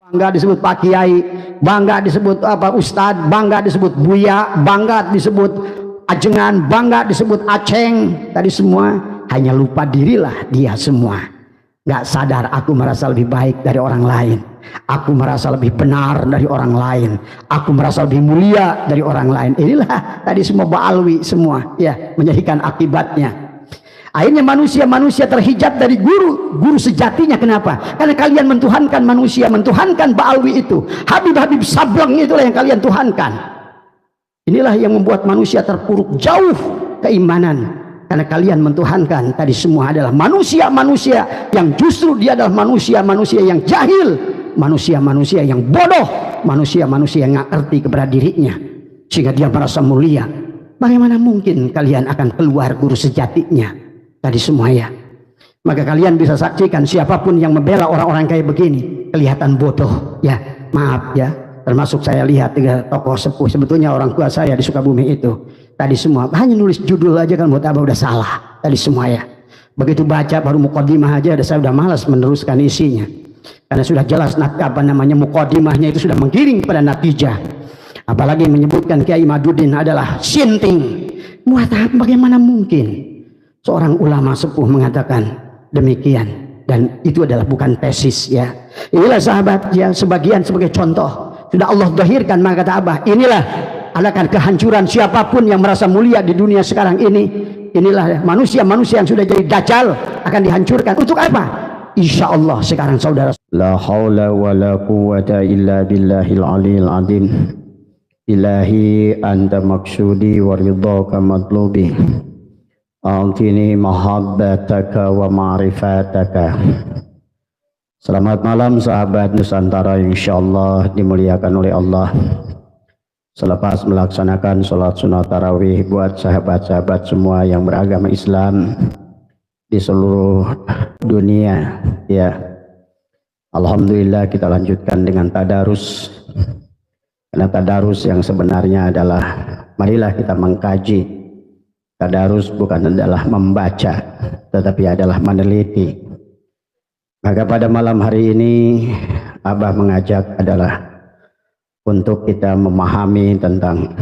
bangga disebut Pak Kiai, bangga disebut apa Ustadz, bangga disebut Buya, bangga disebut Ajengan, bangga disebut Aceng. Tadi semua hanya lupa dirilah dia semua. Gak sadar aku merasa lebih baik dari orang lain, aku merasa lebih benar dari orang lain, aku merasa lebih mulia dari orang lain. Inilah tadi semua ba'alwi semua ya, menjadikan akibatnya akhirnya manusia terhijab dari guru sejatinya. Kenapa? Karena kalian mentuhankan manusia, mentuhankan ba'alwi itu, Habib-habib sableng itulah yang kalian tuhankan. Inilah yang membuat manusia terpuruk jauh keimanan. Karena kalian mentuhankan tadi semua adalah manusia-manusia yang justru dia adalah manusia-manusia yang jahil, manusia-manusia yang bodoh, manusia-manusia yang nggak ngerti kepada dirinya sehingga dia merasa mulia. Bagaimana mungkin kalian akan keluar guru sejatinya tadi semua ya? Maka kalian bisa saksikan siapapun yang membela orang-orang kayak begini kelihatan bodoh ya, maaf ya. Termasuk saya lihat 3 tokoh sepuh, sebetulnya orang tua saya di Sukabumi itu tadi semua hanya nulis judul aja kan buat apa udah salah tadi semua ya. Begitu baca baru muqaddimah aja saya udah malas meneruskan isinya karena sudah jelas apa namanya muqaddimahnya itu sudah menggiring pada natijah. Apalagi menyebutkan Kiai Maduddin adalah sinting. Buat apa? Bagaimana mungkin seorang ulama sepuh mengatakan demikian? Dan itu adalah bukan tesis ya. Inilah sahabat ya, sebagian sebagai contoh sudah Allah zahirkan. Maka kata Abah, inilah adakan kehancuran siapapun yang merasa mulia di dunia sekarang ini. Inilah manusia-manusia yang sudah jadi dajjal akan dihancurkan. Untuk apa? Insya Allah sekarang saudara. La haula wa la quwwata illa billahil aliyil azim. Ilahi anta maksudi wa ridhaka matlubi. A'tini mahabbataka wa ma'rifataka. Selamat malam sahabat Nusantara yang insyaallah dimuliakan oleh Allah. Selepas melaksanakan sholat sunat tarawih buat sahabat-sahabat semua yang beragama Islam di seluruh dunia ya, alhamdulillah kita lanjutkan dengan tadarus. Karena tadarus yang sebenarnya adalah marilah kita mengkaji. Tadarus bukan adalah membaca tetapi adalah meneliti. Maka pada malam hari ini Abah mengajak adalah untuk kita memahami tentang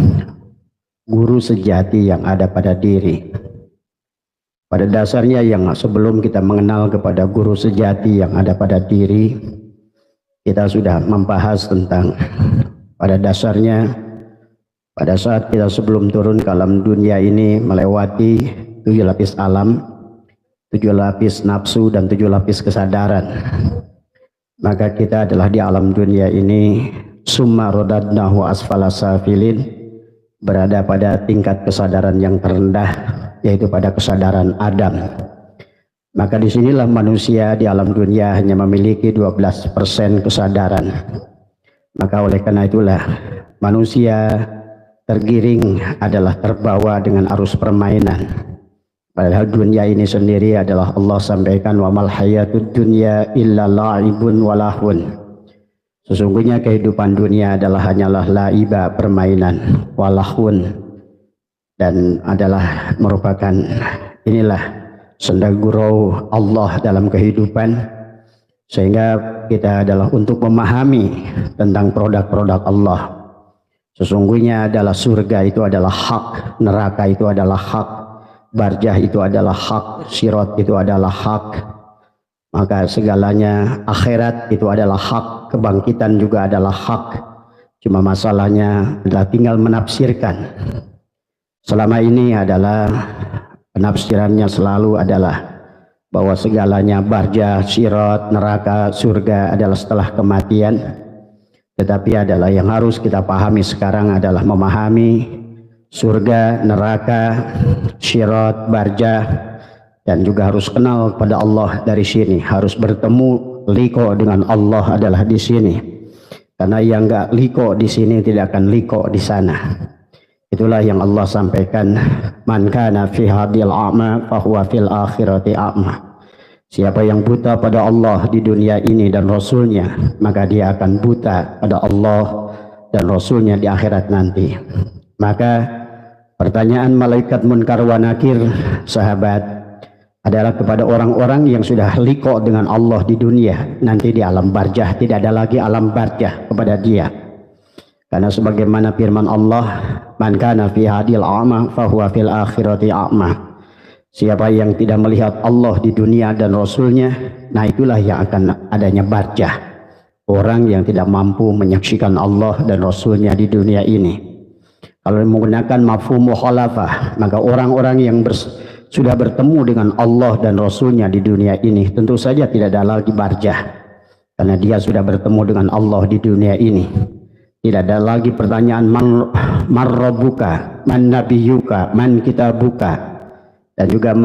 guru sejati yang ada pada diri. Pada dasarnya yang sebelum kita mengenal kepada guru sejati yang ada pada diri, kita sudah membahas tentang pada dasarnya pada saat kita sebelum turun ke alam dunia ini melewati 7 lapis alam, 7 lapis nafsu dan 7 lapis kesadaran. Maka kita adalah di alam dunia ini summa radadnahu asfala safilin, berada pada tingkat kesadaran yang terendah, yaitu pada kesadaran Adam. Maka disinilah manusia di alam dunia hanya memiliki 12% kesadaran. Maka oleh karena itulah manusia tergiring adalah terbawa dengan arus permainan. Padahal dunia ini sendiri adalah Allah sampaikan wa mal hayatud dunya illa la'ibun walahun. Sesungguhnya kehidupan dunia adalah hanyalah laiba, permainan, walahun, dan adalah merupakan inilah sendagurau Allah dalam kehidupan. Sehingga kita adalah untuk memahami tentang produk-produk Allah. Sesungguhnya adalah surga itu adalah hak, neraka itu adalah hak, barjah itu adalah hak, sirat itu adalah hak. Maka segalanya, akhirat itu adalah hak, kebangkitan juga adalah hak. Cuma masalahnya adalah tinggal menafsirkan. Selama ini adalah penafsirannya selalu adalah bahwa segalanya barjah, sirat, neraka, surga adalah setelah kematian. Tetapi adalah yang harus kita pahami sekarang adalah memahami surga, neraka, sirat, barjah, dan juga harus kenal pada Allah dari sini. Harus bertemu liko dengan Allah adalah di sini. Karena yang enggak liko di sini tidak akan liko di sana. Itulah yang Allah sampaikan, man kana fi hadil a'ma fahuwa fil akhirati a'ma. Siapa yang buta pada Allah di dunia ini dan Rasulnya, maka dia akan buta pada Allah dan Rasulnya di akhirat nanti. Maka pertanyaan malaikat munkar wa nakir, sahabat, adalah kepada orang-orang yang sudah liqa dengan Allah di dunia. Nanti di alam barzah tidak ada lagi alam barzah kepada dia. Karena sebagaimana firman Allah, man kana fi hadil a'ma fahuwa fil akhirati a'ma. Siapa yang tidak melihat Allah di dunia dan Rasulnya, nah itulah yang akan adanya barzah. Orang yang tidak mampu menyaksikan Allah dan Rasulnya di dunia ini. Kalau menggunakan mafhum mukhalafah, maka orang-orang yang sudah bertemu dengan Allah dan Rasulnya di dunia ini tentu saja tidak ada lagi barzah, karena dia sudah bertemu dengan Allah di dunia ini. Tidak ada lagi pertanyaan man rabbuka, man nabiyuka, man kitabuka, dan juga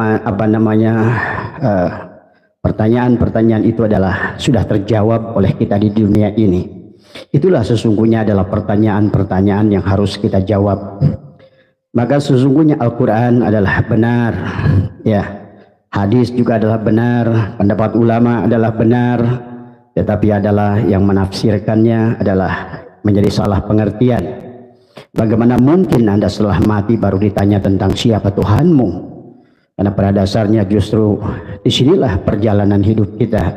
pertanyaan-pertanyaan itu adalah sudah terjawab oleh kita di dunia ini. Itulah sesungguhnya adalah pertanyaan-pertanyaan yang harus kita jawab. Maka sesungguhnya Al-Quran adalah benar, ya. Hadis juga adalah benar, pendapat ulama adalah benar, tetapi adalah yang menafsirkannya adalah menjadi salah pengertian. Bagaimana mungkin Anda setelah mati baru ditanya tentang siapa Tuhanmu? Karena pada dasarnya justru disinilah perjalanan hidup kita.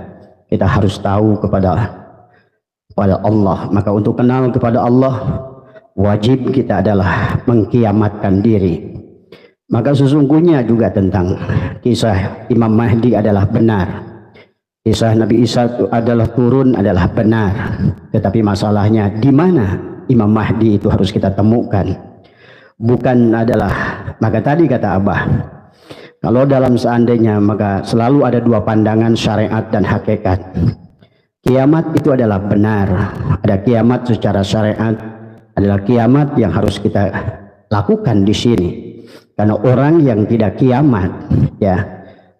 Kita harus tahu kepada Allah. Maka untuk kenal kepada Allah, wajib kita adalah mengkiamatkan diri. Maka sesungguhnya juga tentang kisah Imam Mahdi adalah benar. Kisah Nabi Isa itu adalah turun adalah benar. Tetapi masalahnya di mana Imam Mahdi itu harus kita temukan. Bukan adalah, maka tadi kata Abah, kalau dalam seandainya maka selalu ada dua pandangan, syariat dan hakikat. Kiamat itu adalah benar. Ada kiamat secara syariat, adalah kiamat yang harus kita lakukan di sini. Karena orang yang tidak kiamat, ya,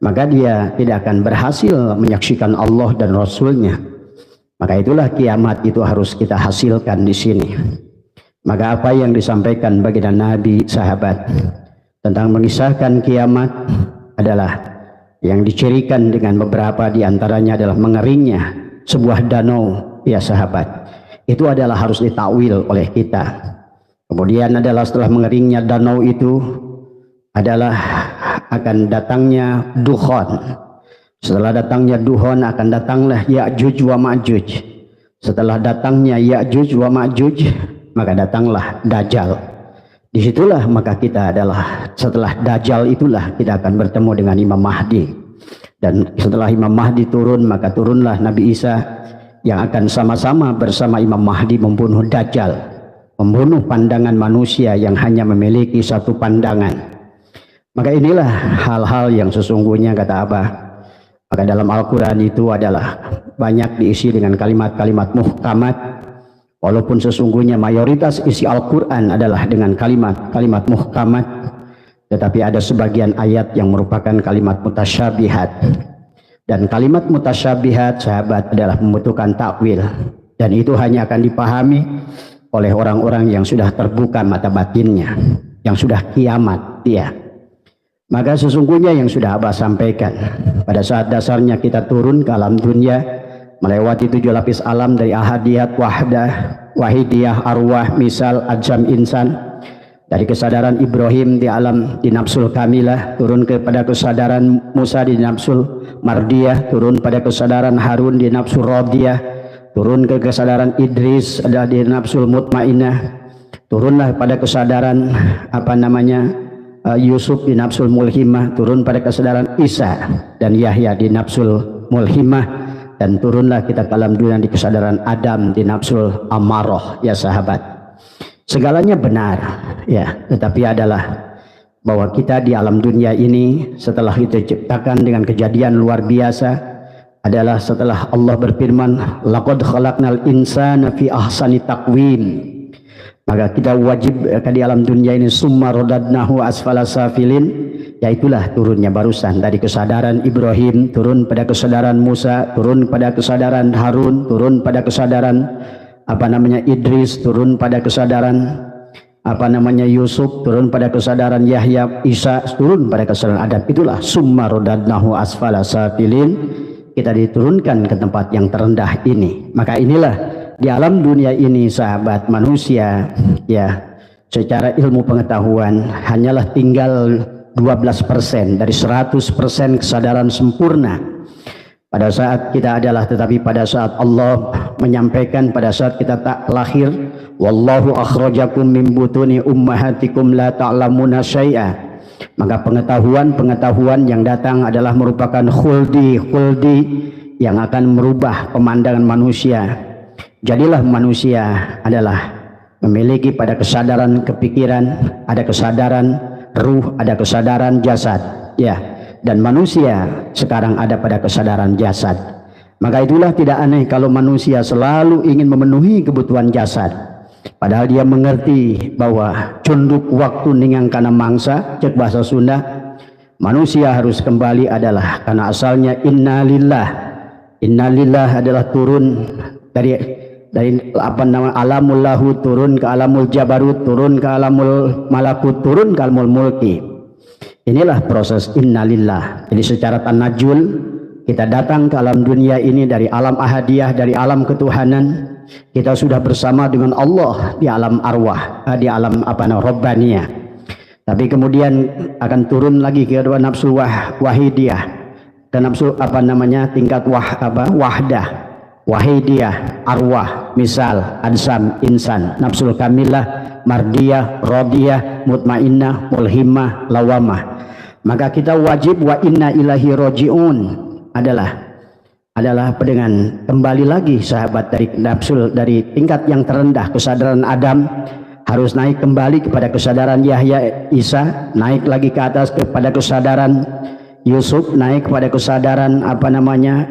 maka dia tidak akan berhasil menyaksikan Allah dan Rasulnya. Maka itulah kiamat itu harus kita hasilkan di sini. Maka apa yang disampaikan baginda Nabi sahabat tentang mengisahkan kiamat adalah yang dicirikan dengan beberapa diantaranya adalah mengeringnya sebuah danau, ya sahabat. Itu adalah harus ditakwil oleh kita. Kemudian adalah setelah mengeringnya danau itu adalah akan datangnya dukhon. Setelah datangnya dukhon akan datanglah Ya'juj wa Ma'juj. Setelah datangnya Ya'juj wa Ma'juj maka datanglah Dajjal. Disitulah maka kita adalah setelah Dajjal itulah kita akan bertemu dengan Imam Mahdi. Dan setelah Imam Mahdi turun maka turunlah Nabi Isa yang akan sama-sama bersama Imam Mahdi membunuh Dajjal, membunuh pandangan manusia yang hanya memiliki satu pandangan. Maka inilah hal-hal yang sesungguhnya kata Abah, maka dalam Al-Quran itu adalah banyak diisi dengan kalimat-kalimat muhkamat. Walaupun sesungguhnya mayoritas isi Al-Quran adalah dengan kalimat-kalimat muhkamat, tetapi ada sebagian ayat yang merupakan kalimat mutasyabihat. Dan kalimat mutasyabihat sahabat adalah membutuhkan takwil. Dan itu hanya akan dipahami oleh orang-orang yang sudah terbuka mata batinnya, yang sudah kiamat dia. Maka sesungguhnya yang sudah Abah sampaikan, pada saat dasarnya kita turun ke alam dunia, melewati 7 lapis alam dari ahadiyat, wahdah, wahidiyah, arwah, misal, ajam, insan. Dari kesadaran Ibrahim di alam di nafsul kamilah, turun kepada kesadaran Musa di nafsul mardiyah, turun pada kesadaran Harun di nafsul radiyah, turun ke kesadaran Idris ada di nafsul mutmainah, turunlah pada kesadaran Yusuf di nafsul mulhimah, turun pada kesadaran Isa dan Yahya di nafsul mulhimah, dan turunlah kita ke alam dunia di kesadaran Adam di nafsul amarah, ya sahabat. Segalanya benar, ya, tetapi adalah bahwa kita di alam dunia ini setelah kita ciptakan dengan kejadian luar biasa adalah setelah Allah berfirman laqad khalaqnal insana fi ahsani taqwim, maka kita wajib di alam dunia ini summa radadnahu asfala safilin, yaitulah turunnya barusan dari kesadaran Ibrahim, turun pada kesadaran Musa, turun pada kesadaran Harun, turun pada kesadaran Idris, turun pada kesadaran Yusuf, turun pada kesadaran Yahya, Isa, turun pada kesadaran Adam. Itulah summa radadnahu asfala safilin, kita diturunkan ke tempat yang terendah ini. Maka inilah di alam dunia ini sahabat manusia, ya, secara ilmu pengetahuan hanyalah tinggal 12% dari 100% kesadaran sempurna pada saat kita adalah, tetapi pada saat Allah menyampaikan pada saat kita tak lahir, wallahu akhrajakum min butuni ummahatikum la ta'lamuna syai'a, maka pengetahuan yang datang adalah merupakan khuldi yang akan merubah pemandangan manusia. Jadilah manusia adalah memiliki pada kesadaran kepikiran, ada kesadaran ruh, ada kesadaran jasad, ya. Dan manusia sekarang ada pada kesadaran jasad. Maka itulah tidak aneh kalau manusia selalu ingin memenuhi kebutuhan jasad, padahal dia mengerti bahwa cunduk waktu ningang kana mangsa, cek bahasa Sunda, manusia harus kembali adalah karena asalnya innalillah adalah turun dari apa nama alamul lahu, turun ke alamul jabarut, turun ke alamul malakut, turun ke alamul mulki. Inilah proses innalillah. Jadi secara tanajul kita datang ke alam dunia ini dari alam ahadiyah, dari alam ketuhanan. Kita sudah bersama dengan Allah di alam arwah, di alam robbaniyah. Tapi kemudian akan turun lagi ke nafsu wahidiyah, dan nafsu tingkat wahdah, wahidiyah, arwah, misal, adsam, insan, nafsul kamilah, mardiyah, rodiyah, mutmainnah, mulhimah, lawamah. Maka kita wajib wa inna ilahi roji'un adalah dengan kembali lagi sahabat dari nafsul, dari tingkat yang terendah kesadaran Adam harus naik kembali kepada kesadaran Yahya Isa, naik lagi ke atas kepada kesadaran Yusuf, naik kepada kesadaran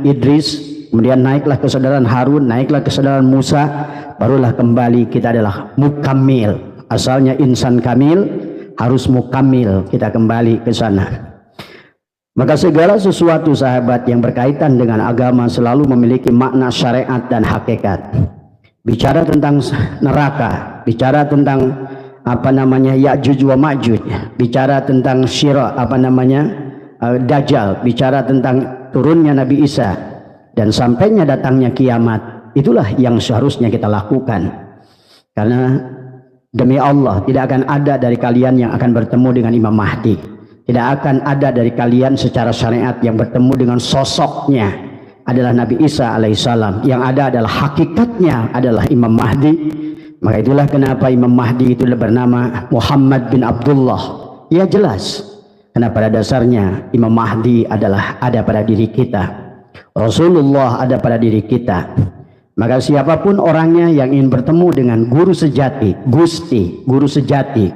Idris, kemudian naiklah kesadaran Harun, naiklah kesadaran Musa, barulah kembali kita adalah mukammil. Asalnya insan kamil, harus mukammil, kita kembali ke sana. Maka segala sesuatu sahabat yang berkaitan dengan agama selalu memiliki makna syariat dan hakikat. Bicara tentang neraka, bicara tentang Ya'juj wa Ma'juj, bicara tentang Dajjal, bicara tentang turunnya Nabi Isa dan sampainya datangnya kiamat, itulah yang seharusnya kita lakukan. Karena demi Allah tidak akan ada dari kalian yang akan bertemu dengan Imam Mahdi, tidak akan ada dari kalian secara syariat yang bertemu dengan sosoknya adalah Nabi Isa alaihissalam. Yang ada adalah hakikatnya adalah Imam Mahdi. Maka itulah kenapa Imam Mahdi itu bernama Muhammad bin Abdullah. Ya jelas, karena pada dasarnya Imam Mahdi adalah ada pada diri kita, Rasulullah ada pada diri kita. Maka siapapun orangnya yang ingin bertemu dengan guru sejati, Gusti, guru sejati,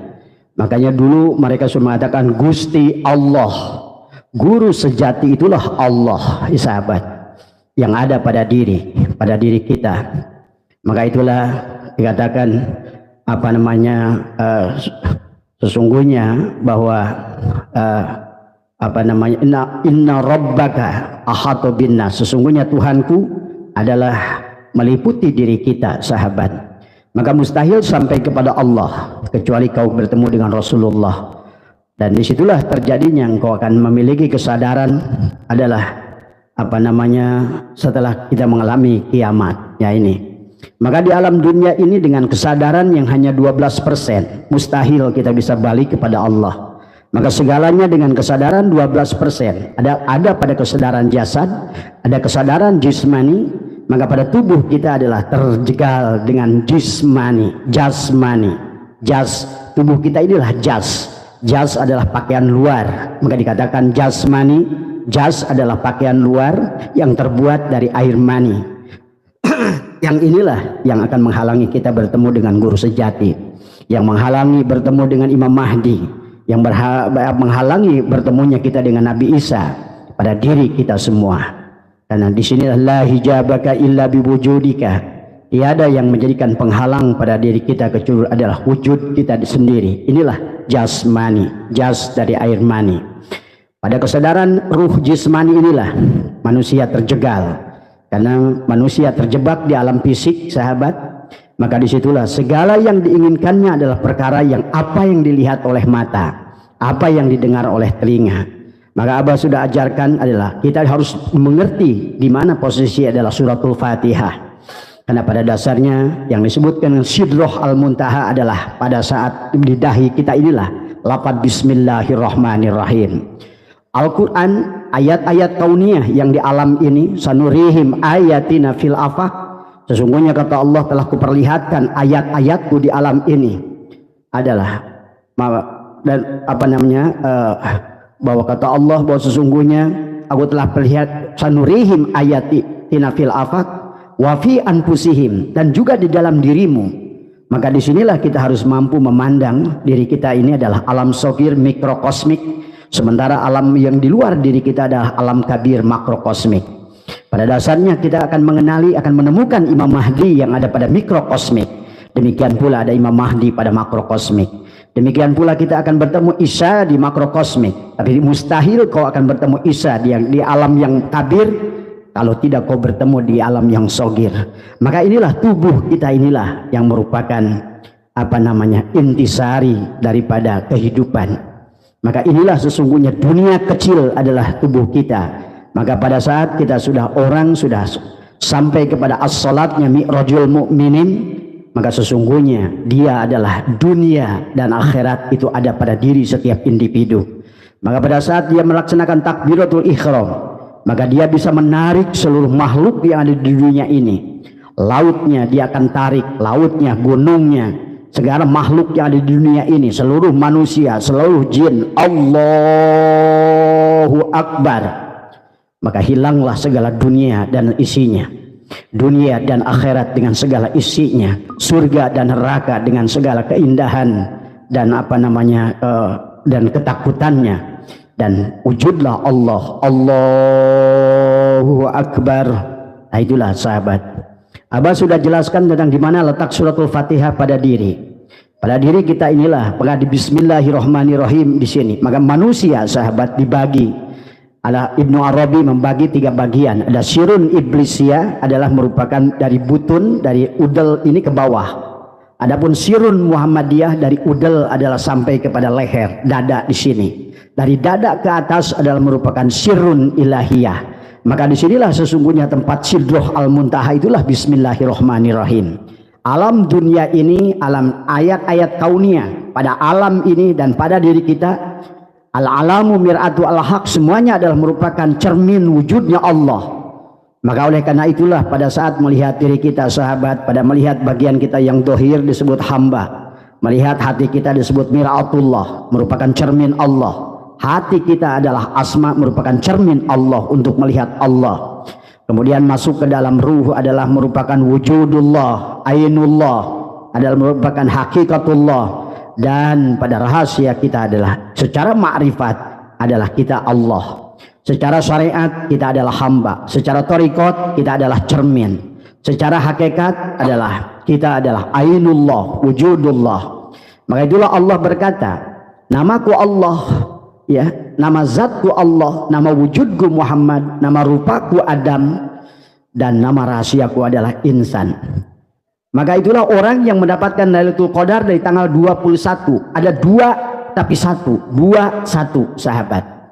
makanya dulu mereka sudah mengatakan Gusti Allah. Guru sejati itulah Allah, sahabat, yang ada pada diri kita. Maka itulah dikatakan sesungguhnya bahwa inna rabbaka ahata binnas, sesungguhnya Tuhanku adalah meliputi diri kita, sahabat. Maka mustahil sampai kepada Allah kecuali kau bertemu dengan Rasulullah. Dan disitulah terjadinya engkau akan memiliki kesadaran adalah setelah kita mengalami kiamat ya ini. Maka di alam dunia ini dengan kesadaran yang hanya 12%, mustahil kita bisa balik kepada Allah. Maka segalanya dengan kesadaran 12%. Ada pada kesadaran jasad, ada kesadaran jismani. Maka pada tubuh kita adalah terjegal dengan jasmani. Tubuh kita inilah jas. Jas adalah pakaian luar. Maka dikatakan jasmani. Jas adalah pakaian luar yang terbuat dari air mani. Yang inilah yang akan menghalangi kita bertemu dengan guru sejati, yang menghalangi bertemu dengan Imam Mahdi, yang menghalangi bertemunya kita dengan Nabi Isa pada diri kita semua. Karena di sinilah la hijabaka illa biwujudika, tiada yang menjadikan penghalang pada diri kita kecuali adalah wujud kita sendiri. Inilah jasmani, jas dari air mani. Pada kesadaran ruh jismani inilah manusia terjegal, karena manusia terjebak di alam fisik, sahabat. Maka disitulah segala yang diinginkannya adalah perkara yang apa yang dilihat oleh mata, apa yang didengar oleh telinga. Maka Abah sudah ajarkan adalah kita harus mengerti di mana posisi adalah suratul Fatihah. Karena pada dasarnya yang disebutkan Sidroh al-Muntaha adalah pada saat di dahi kita inilah lafaz bismillahirrahmanirrahim. Al-Quran ayat-ayat kauniyah yang di alam ini, sanurihim ayatina fil afaq, sesungguhnya kata Allah telah kuperlihatkan ayat-ayatku di alam ini adalah dan apa namanya bahwa kata Allah bahwa sesungguhnya aku telah perlihat sanurihim ayatina fil afaq wa fi anfusihim, dan juga di dalam dirimu. Maka disinilah kita harus mampu memandang diri kita ini adalah alam sogir mikrokosmik, sementara alam yang di luar diri kita adalah alam kabir makrokosmik. Pada dasarnya kita akan mengenali, akan menemukan Imam Mahdi yang ada pada mikrokosmik. Demikian pula ada Imam Mahdi pada makrokosmik. Demikian pula kita akan bertemu Isa di makrokosmik. Tapi mustahil kau akan bertemu Isa di alam yang kabir kalau tidak kau bertemu di alam yang sogir. Maka inilah tubuh kita inilah yang merupakan apa namanya intisari daripada kehidupan. Maka inilah sesungguhnya dunia kecil adalah tubuh kita. Maka pada saat kita sudah sampai kepada as-salatnya mi'rajul mu'minin, maka sesungguhnya dia adalah dunia dan akhirat itu ada pada diri setiap individu. Maka pada saat dia melaksanakan takbiratul ihram, maka dia bisa menarik seluruh makhluk yang ada di dunia ini. Lautnya dia akan tarik, lautnya, gunungnya, segala makhluk yang ada di dunia ini, seluruh manusia, seluruh jin. Allahu Akbar. Maka hilanglah segala dunia dan isinya, dunia dan akhirat dengan segala isinya, surga dan neraka dengan segala keindahan dan apa namanya dan ketakutannya, dan wujudlah Allah. Allahu Akbar. Nah, itulah sahabat, Abah sudah jelaskan tentang di mana letak suratul Fatihah pada diri. Pada diri kita inilah, pada di Bismillahirrahmanirrahim di sini. Maka manusia sahabat dibagi. Ada Ibnu Arabi membagi 3 bagian. Ada sirun iblisiyah adalah merupakan dari butun, dari udel ini ke bawah. Adapun sirun Muhammadiyah dari udel adalah sampai kepada leher, dada di sini. Dari dada ke atas adalah merupakan sirun ilahiyah. Maka disinilah sesungguhnya tempat Sidroh Al-Muntaha, itulah Bismillahirrahmanirrahim. Alam dunia ini, alam ayat-ayat kauniyah pada alam ini dan pada diri kita, al-alamu mir'atu al-haq, semuanya adalah merupakan cermin wujudnya Allah. Maka oleh karena itulah pada saat melihat diri kita sahabat, pada melihat bagian kita yang dohir disebut hamba, melihat hati kita disebut mir'atullah, merupakan cermin Allah. Hati kita adalah asma, merupakan cermin Allah untuk melihat Allah. Kemudian masuk ke dalam ruh adalah merupakan wujudullah, ainullah, adalah merupakan hakikatullah. Dan pada rahasia kita adalah secara makrifat adalah kita Allah, secara syariat kita adalah hamba, secara thariqat kita adalah cermin, secara hakikat adalah kita adalah ainullah, wujudullah. Maka itulah Allah berkata, namaku Allah, ya, nama zatku Allah, nama wujudku Muhammad, nama rupaku Adam, dan nama rahasiaku adalah insan. Maka itulah orang yang mendapatkan Lailatul Qadar dari tanggal 21. Ada 2 tapi 1, 2 1 sahabat.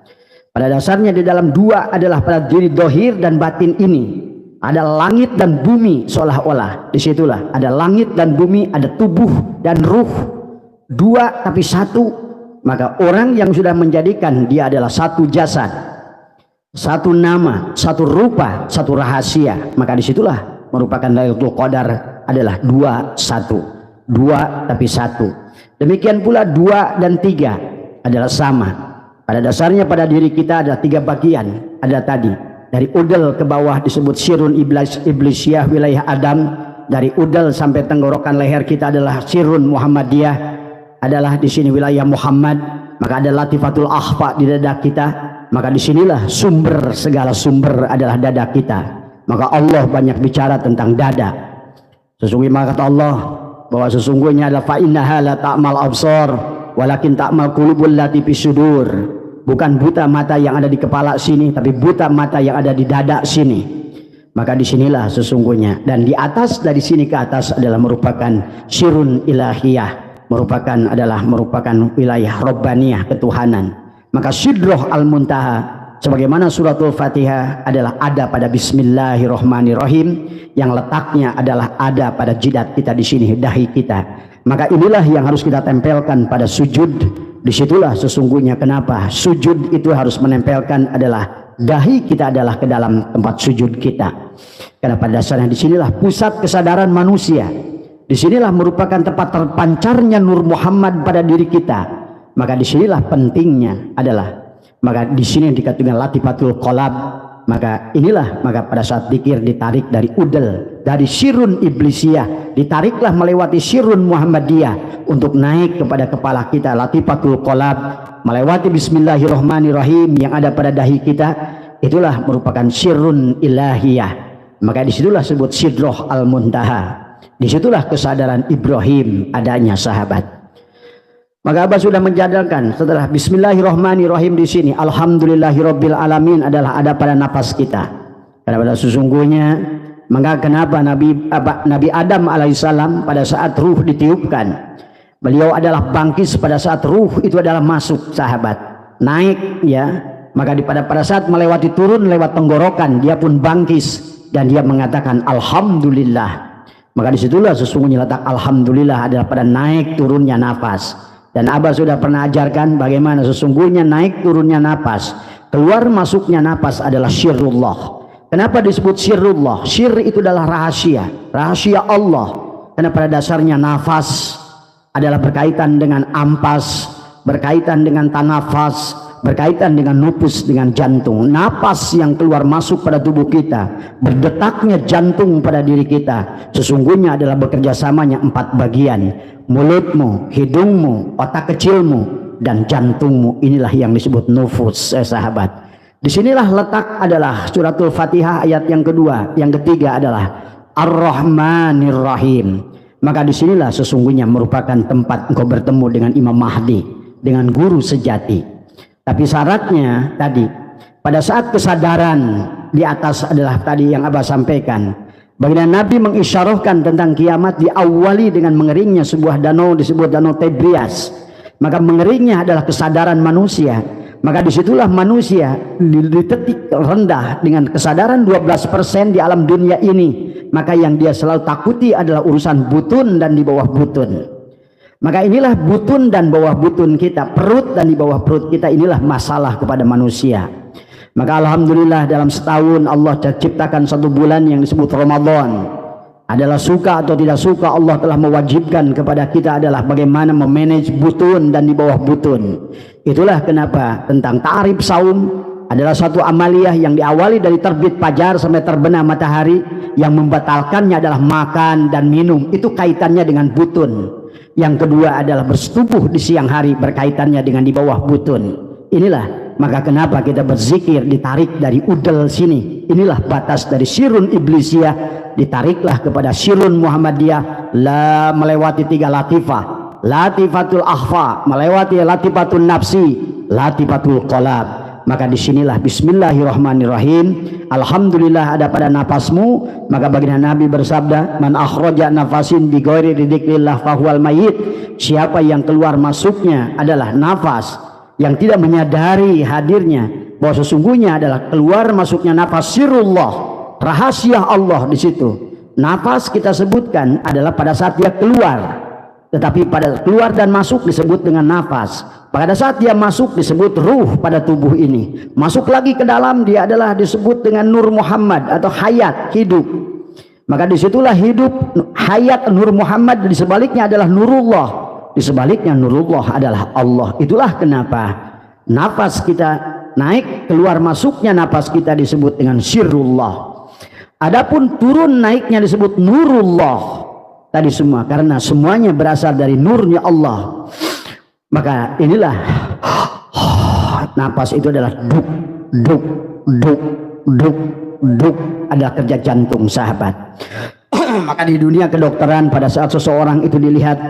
Pada dasarnya di dalam 2 adalah pada diri dohir dan batin ini. Ada langit dan bumi seolah-olah. Disitulah ada langit dan bumi, ada tubuh dan ruh. 2 tapi 1. Maka orang yang sudah menjadikan dia adalah satu jasad, satu nama, satu rupa, satu rahasia, maka disitulah merupakan Lailatul Qadar adalah 2 1. 2 tapi 1. Demikian pula 2 dan 3 adalah sama. Pada dasarnya pada diri kita ada 3 bagian. Ada tadi dari udel ke bawah disebut sirun iblisiyah wilayah Adam. Dari udel sampai tenggorokan leher kita adalah sirun Muhammadiyah, adalah di sini wilayah Muhammad. Maka ada latifatul akhfa di dada kita. Maka disinilah sumber segala sumber adalah dada kita. Maka Allah banyak bicara tentang dada. Sesungguhnya kata Allah bahwa sesungguhnya adalah fa innaha la ta'mal absar walakin ta'mal qulubul lati fisudur. Bukan buta mata yang ada di kepala sini, tapi buta mata yang ada di dada sini. Maka disinilah sesungguhnya, dan di atas, dari sini ke atas adalah merupakan sirun ilahiyah, merupakan wilayah robbaniyah, ketuhanan. Maka Sidroh Al-Muntaha sebagaimana suratul Fatihah adalah ada pada Bismillahirrahmanirrahim, yang letaknya adalah ada pada jidat kita di sini, dahi kita. Maka inilah yang harus kita tempelkan pada sujud, Disitulah sesungguhnya kenapa sujud itu harus menempelkan adalah dahi kita adalah ke dalam tempat sujud kita. Karena pada dasarnya disinilah pusat kesadaran manusia. Disinilah merupakan tempat terpancarnya nur Muhammad pada diri kita. Maka disinilah pentingnya adalah, maka di sini dikatakan latifatul qalab. Maka inilah, maka pada saat zikir ditarik dari udel, dari sirun iblisiyah, ditariklah melewati sirun Muhammadiyah untuk naik kepada kepala kita, latifatul qalab, melewati bismillahirrahmanirrahim yang ada pada dahi kita. Itulah merupakan sirun ilahiyah. Maka disitulah sebut sidroh al-muntaha. Disitulah kesadaran Ibrahim adanya, sahabat. Maka Abah sudah menjadalkan setelah bismillahirrahmanirrahim di sini alhamdulillahirabbil alamin adalah ada pada nafas kita. Karena pada sesungguhnya, maka kenapa Nabi Adam alaihissalam pada saat ruh ditiupkan, beliau adalah bangkis pada saat ruh itu adalah masuk, sahabat, naik ya. Maka pada saat melewati turun lewat tenggorokan, dia pun bangkis dan dia mengatakan alhamdulillah. Maka disitulah sesungguhnya letak alhamdulillah adalah pada naik turunnya nafas. Dan Abah sudah pernah ajarkan bagaimana sesungguhnya naik turunnya nafas, keluar masuknya nafas adalah syirullah. Kenapa disebut syirullah? Syir itu adalah rahasia, rahasia Allah. Karena pada dasarnya nafas adalah berkaitan dengan ampas, berkaitan dengan tanafas, berkaitan dengan nufus, dengan jantung. Napas yang keluar masuk pada tubuh kita, berdetaknya jantung pada diri kita, sesungguhnya adalah bekerjasamanya 4 bagian: mulutmu, hidungmu, otak kecilmu, dan jantungmu. Inilah yang disebut nufus, sahabat. Disinilah letak adalah suratul Fatihah ayat yang kedua, yang ketiga adalah Ar-Rahmanir Rahim. Maka disinilah sesungguhnya merupakan tempat engkau bertemu dengan Imam Mahdi, dengan guru sejati. Tapi syaratnya tadi, pada saat kesadaran di atas adalah tadi yang Abah sampaikan, bagaimana Nabi mengisyarahkan tentang kiamat diawali dengan mengeringnya sebuah danau disebut Danau Tebrias. Maka mengeringnya adalah kesadaran manusia. Maka disitulah manusia ditetik rendah dengan kesadaran 12% di alam dunia ini. Maka yang dia selalu takuti adalah urusan butun dan di bawah butun. Maka inilah butun dan bawah butun kita, perut dan di bawah perut kita, inilah masalah kepada manusia. Maka alhamdulillah dalam setahun Allah ciptakan 1 bulan yang disebut Ramadan. Adalah suka atau tidak suka, Allah telah mewajibkan kepada kita adalah bagaimana memanage butun dan di bawah butun. Itulah kenapa tentang ta'rif saum adalah satu amaliyah yang diawali dari terbit fajar sampai terbenam matahari. Yang membatalkannya adalah makan dan minum, itu kaitannya dengan butun. Yang kedua adalah bersetubuh di siang hari, berkaitannya dengan di bawah butun. Inilah maka kenapa kita berzikir ditarik dari udel sini. Inilah batas dari sirun iblisiyah, ditariklah kepada sirun Muhammadiyah, la melewati 3 latifah, latifatul akhfa, melewati latifatul nafsi, latifatul qalab. Maka disinilah bismillahirrahmanirrahim, alhamdulillah ada pada napasmu. Maka baginda Nabi bersabda, man akhraja nafasin bi ghairi dzikrillah fahuwal mayyit. Siapa yang keluar masuknya adalah nafas yang tidak menyadari hadirnya, bahwa sesungguhnya adalah keluar masuknya nafas sirullah, rahasia Allah di situ. Nafas kita sebutkan adalah pada saat dia keluar, tetapi pada keluar dan masuk disebut dengan nafas. Pada saat dia masuk disebut ruh pada tubuh ini. Masuk lagi ke dalam dia adalah disebut dengan Nur Muhammad atau hayat, hidup. Maka disitulah hidup, hayat, Nur Muhammad. Di sebaliknya adalah Nurullah. Di sebaliknya Nurullah adalah Allah. Itulah kenapa nafas kita naik, keluar masuknya nafas kita disebut dengan sirrullah. Adapun turun naiknya disebut Nurullah. Tadi semua karena semuanya berasal dari nurnya Allah. Maka inilah napas itu adalah duk duk duk duk duk, adalah kerja jantung, sahabat. Maka di dunia kedokteran pada saat seseorang itu dilihat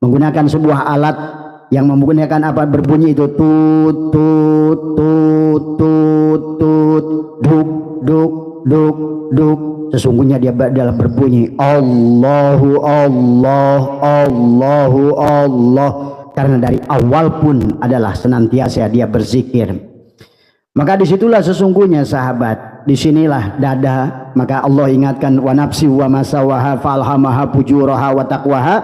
menggunakan sebuah alat yang menggunakan apa, berbunyi itu tut tut tut tut tut, duk duk duk duk, sesungguhnya dia adalah berbunyi Allahu Allah Allahu Allah. Karena dari awal pun adalah senantiasa dia berzikir. Maka disitulah sesungguhnya, sahabat, disinilah dada. Maka Allah ingatkan wa nafsi wa masawaha falhamaha fujuraha wa taqwaha.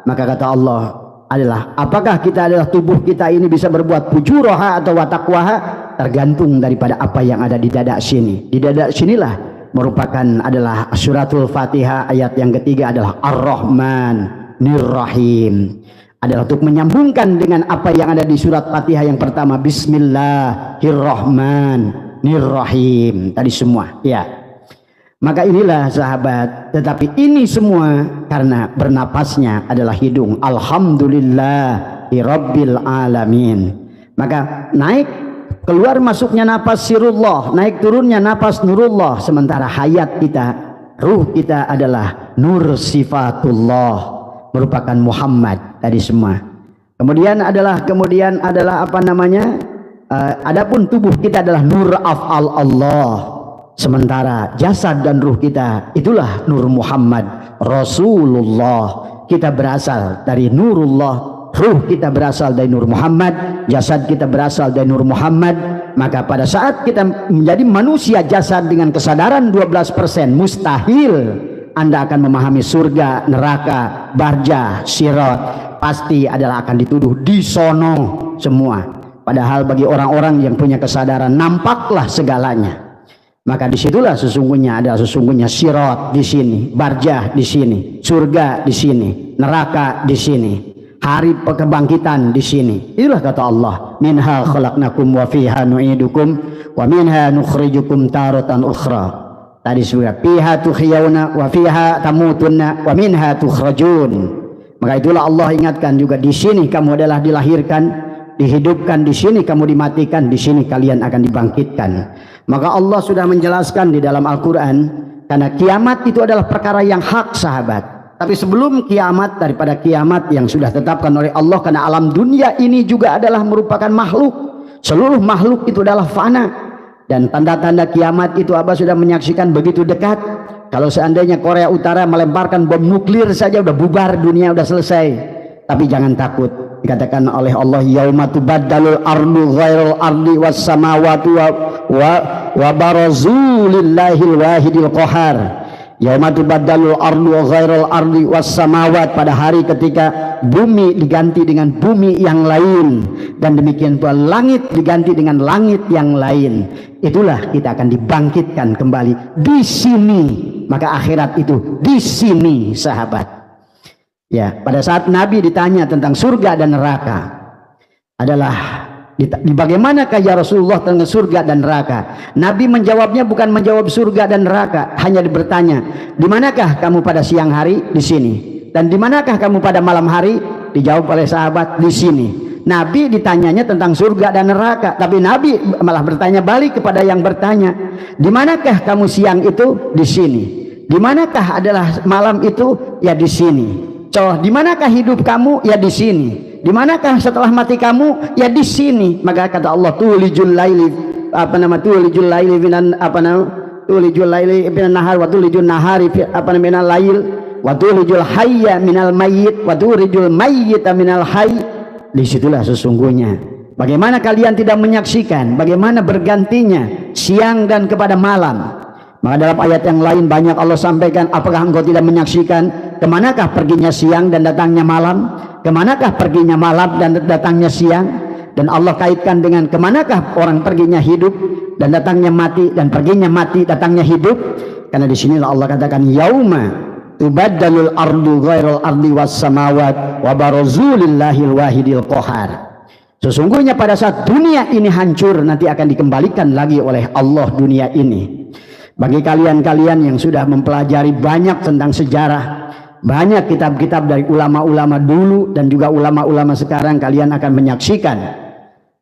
Maka kata Allah, adalah apakah kita adalah tubuh kita ini bisa berbuat fujuroha atau wataqwaha, tergantung daripada apa yang ada di dada sini. Di dada sinilah merupakan adalah suratul Fatihah ayat yang ketiga adalah Ar-Rahman Nir-Rahim, adalah untuk menyambungkan dengan apa yang ada di surat Fatihah yang pertama, Bismillahirrahmanirrahim tadi semua ya. Maka inilah sahabat, tetapi ini semua karena bernapasnya adalah hidung. Alhamdulillahirabbil alamin. Maka naik keluar masuknya napas sirullah, naik turunnya napas nurullah, sementara hayat kita, ruh kita adalah nur sifatullah, merupakan Muhammad tadi semua. Kemudian adalah apa namanya? Adapun tubuh kita adalah nur af'al Allah. Sementara jasad dan ruh kita itulah nur Muhammad Rasulullah. Kita berasal dari nurullah, ruh kita berasal dari nur Muhammad, jasad kita berasal dari nur Muhammad. Maka pada saat kita menjadi manusia jasad dengan kesadaran 12%, mustahil Anda akan memahami surga, neraka, barjah, sirat. Pasti adalah akan dituduh di sono semua. Padahal bagi orang-orang yang punya kesadaran, nampaklah segalanya. Maka disitulah sesungguhnya sirat di sini, barjah di sini, surga di sini, neraka di sini, hari kebangkitan di sini. Itulah kata Allah, minha khalaqnakum wa fiha nu'idukum wa minha nukhrijukum taratan ukhra. Tadi surga, fiha tuhyawna wa fiha tamutunna wa minha tukhrajun. Maka itulah Allah ingatkan juga, di sini kamu adalah dilahirkan, dihidupkan, di sini kamu dimatikan, di sini kalian akan dibangkitkan. Maka Allah sudah menjelaskan di dalam Al-Quran, karena kiamat itu adalah perkara yang hak sahabat. Tapi sebelum kiamat, daripada kiamat yang sudah ditetapkan oleh Allah, karena alam dunia ini juga adalah merupakan makhluk, seluruh makhluk itu adalah fana, dan tanda-tanda kiamat itu Abah sudah menyaksikan begitu dekat. Kalau seandainya Korea Utara melemparkan bom nuklir saja udah bubar dunia, udah selesai. Tapi jangan takut, dikatakan oleh Allah, yauma tubaddalul ardu ghairal ardi was samawati wa barazu lillahil wahidil qahar. Yauma tubaddalul ardu ghairal ardi was samawat, pada hari ketika bumi diganti dengan bumi yang lain, dan demikian pula langit diganti dengan langit yang lain. Itulah kita akan dibangkitkan kembali di sini. Maka akhirat itu di sini sahabat. Ya, pada saat Nabi ditanya tentang surga dan neraka, adalah di bagaimanakah ya Rasulullah tentang surga dan neraka? Nabi menjawabnya bukan menjawab surga dan neraka, hanya bertanya, di manakah kamu pada siang hari? Di sini. Dan di manakah kamu pada malam hari? Dijawab oleh sahabat, di sini. Nabi ditanyanya tentang surga dan neraka, tapi Nabi malah bertanya balik kepada yang bertanya, di manakah kamu siang itu? Di sini. Di manakah adalah malam itu? Ya di sini. Di manakah hidup kamu? Ya di sini. Di manakah setelah mati kamu? Ya di sini. Maka kata Allah, tulijul laili minan nahar wa tulijul nahari minal lail wa tulijul hayya minal mayyit wa tulijul mayyita minal hayy. Disitulah sesungguhnya bagaimana kalian tidak menyaksikan bagaimana bergantinya siang dan kepada malam. Maka dalam ayat yang lain banyak Allah sampaikan, apakah engkau tidak menyaksikan kemanakah perginya siang dan datangnya malam, kemanakah perginya malam dan datangnya siang. Dan Allah kaitkan dengan kemanakah orang perginya hidup dan datangnya mati, dan perginya mati datangnya hidup. Karena di sinilah Allah katakan, yauma tubaddalul ardu ghairal ardi was samawat wa barazu lillahil wahidil qahar. Sesungguhnya pada saat dunia ini hancur, nanti akan dikembalikan lagi oleh Allah dunia ini. Bagi kalian-kalian yang sudah mempelajari banyak tentang sejarah, banyak kitab-kitab dari ulama-ulama dulu dan juga ulama-ulama sekarang, kalian akan menyaksikan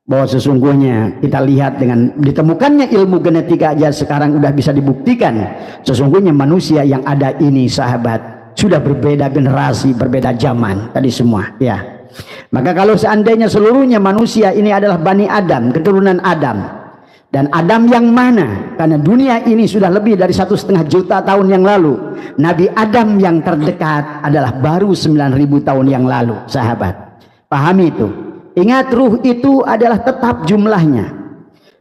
bahwa sesungguhnya kita lihat dengan ditemukannya ilmu genetika aja sekarang udah bisa dibuktikan, sesungguhnya manusia yang ada ini sahabat sudah berbeda generasi, berbeda zaman tadi semua ya. Maka kalau seandainya seluruhnya manusia ini adalah Bani Adam, keturunan Adam, dan Adam yang mana? Karena dunia ini sudah lebih dari 1,5 juta tahun yang lalu. Nabi Adam yang terdekat adalah baru 9.000 tahun yang lalu sahabat. Pahami itu. Ingat, ruh itu adalah tetap jumlahnya.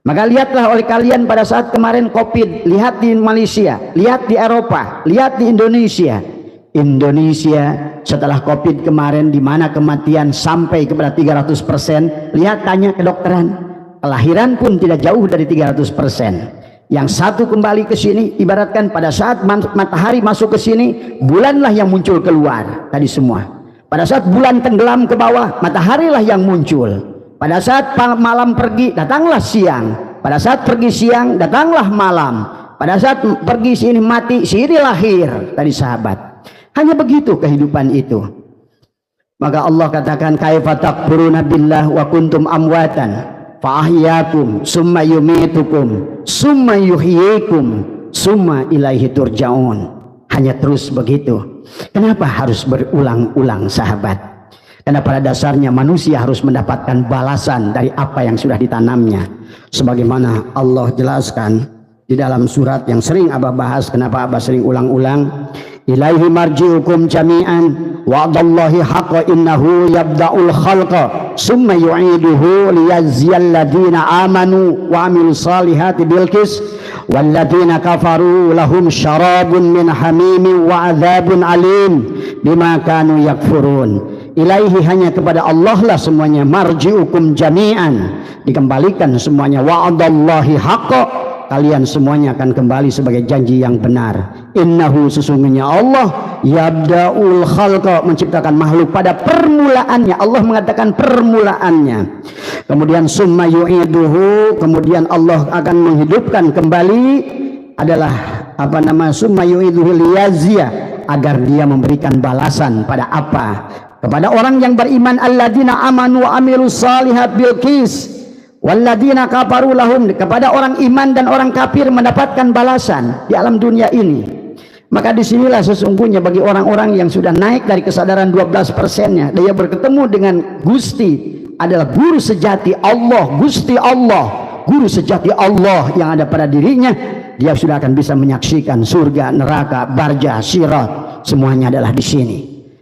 Maka lihatlah oleh kalian pada saat kemarin COVID, lihat di Malaysia, lihat di Eropa, lihat di Indonesia. Indonesia setelah COVID kemarin, di mana kematian sampai kepada 300%. Lihat, tanya kedokteran, kelahiran pun tidak jauh dari 300%. Yang satu kembali ke sini, ibaratkan pada saat matahari masuk ke sini, bulanlah yang muncul keluar tadi semua. Pada saat bulan tenggelam ke bawah, mataharilah yang muncul. Pada saat malam pergi, datanglah siang. Pada saat pergi siang, datanglah malam. Pada saat pergi sini mati, sini lahir tadi sahabat. Hanya begitu kehidupan itu. Maka Allah katakan, kaifa takfuruna billah wa kuntum amwatan fa ahyakum summa yumitukum summa yuhyikum summa ilaihi turja'un. Hanya terus begitu. Kenapa harus berulang-ulang sahabat? Karena pada dasarnya manusia harus mendapatkan balasan dari apa yang sudah ditanamnya. Sebagaimana Allah jelaskan di dalam surat yang sering Abah bahas. Kenapa Abah sering ulang-ulang? Ilaihi marji'ukum jami'an wa'adallahi haqqa innahu yabda'ul khalqa summa yu'iduhu liyajziyal ladina amanu wa amilus salihati bilqis walladina kafaru lahum syarabun min hamimin wa adzabun alim bima kanu yakfurun. Ilaihi, hanya kepada Allah lah semuanya, marji'ukum jami'an, dikembalikan semuanya, wa'adallahi haqqa, kalian semuanya akan kembali sebagai janji yang benar. Innahu, sesungguhnya Allah, yabda'ul khalqa, menciptakan makhluk pada permulaannya. Allah mengatakan permulaannya. Kemudian summa yu'iduhu, kemudian Allah akan menghidupkan kembali, adalah summa yu'iduhu liyazia, agar dia memberikan balasan pada apa? Kepada orang yang beriman, alladzina amanu wa amilus salihat bilqis, walladina kafaru lahum, kepada orang iman dan orang kafir mendapatkan balasan di alam dunia ini. Maka disinilah sesungguhnya bagi orang-orang yang sudah naik dari kesadaran 12%-nya, dia berketemu dengan Gusti, adalah guru sejati Allah, Gusti Allah, guru sejati Allah yang ada pada dirinya, dia sudah akan bisa menyaksikan surga, neraka, barzah, sirat, semuanya adalah di sini.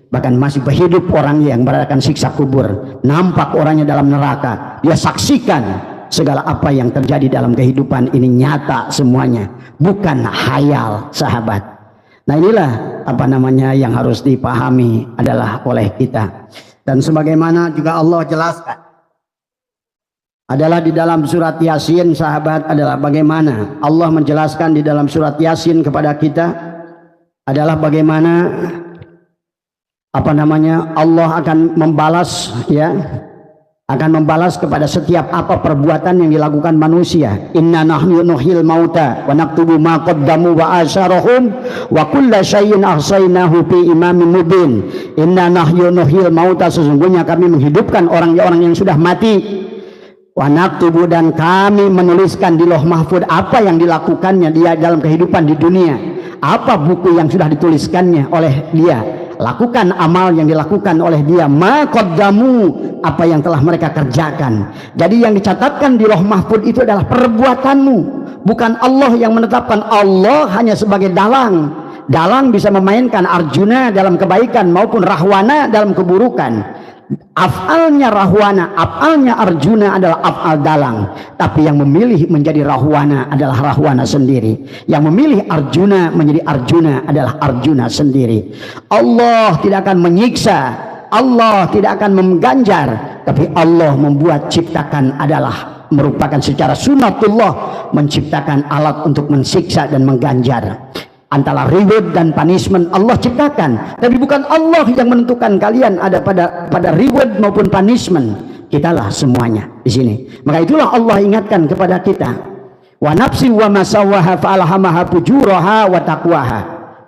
Bahkan masih berhidup orang yang merasakan siksa kubur, nampak orangnya dalam neraka, dia saksikan segala apa yang terjadi dalam kehidupan ini, nyata semuanya, bukan hayal sahabat. Nah inilah yang harus dipahami adalah oleh kita. Dan sebagaimana juga Allah jelaskan adalah di dalam surat Yasin sahabat, adalah bagaimana Allah menjelaskan di dalam surat Yasin kepada kita adalah bagaimana Allah akan membalas, ya, akan membalas kepada setiap apa perbuatan yang dilakukan manusia. Inna nahnu nuhyil mauta wa naktubu ma qaddamu wa asharahum wa kulla syai'in ahsaynahu fi imamin mubin. Inna nahnu nuhyil mauta, sesungguhnya kami menghidupkan orang-orang yang sudah mati. Wa naktubu, dan kami menuliskan di Lauh Mahfuz apa yang dilakukannya dia dalam kehidupan di dunia. Apa buku yang sudah dituliskannya oleh dia? Lakukan amal yang dilakukan oleh dia, ma qaddamu, apa yang telah mereka kerjakan. Jadi yang dicatatkan di Lauh Mahfuz itu adalah perbuatanmu, bukan Allah yang menetapkan. Allah hanya sebagai dalang. Dalang bisa memainkan Arjuna dalam kebaikan maupun Rahwana dalam keburukan. Af'alnya Rahwana, af'alnya Arjuna adalah af'al dalang. Tapi yang memilih menjadi Rahwana adalah Rahwana sendiri. Yang memilih Arjuna menjadi Arjuna adalah Arjuna sendiri. Allah tidak akan menyiksa, Allah tidak akan mengganjar, tapi Allah membuat ciptakan adalah merupakan secara sunatullah, menciptakan alat untuk mensiksa dan mengganjar. Antara reward dan punishment Allah ciptakan, tapi bukan Allah yang menentukan kalian ada pada reward maupun punishment. Kitalah semuanya di sini. Maka itulah Allah ingatkan kepada kita, wa nafsi wa masawaha fa'alhamaha fujuraha wa taqwaha.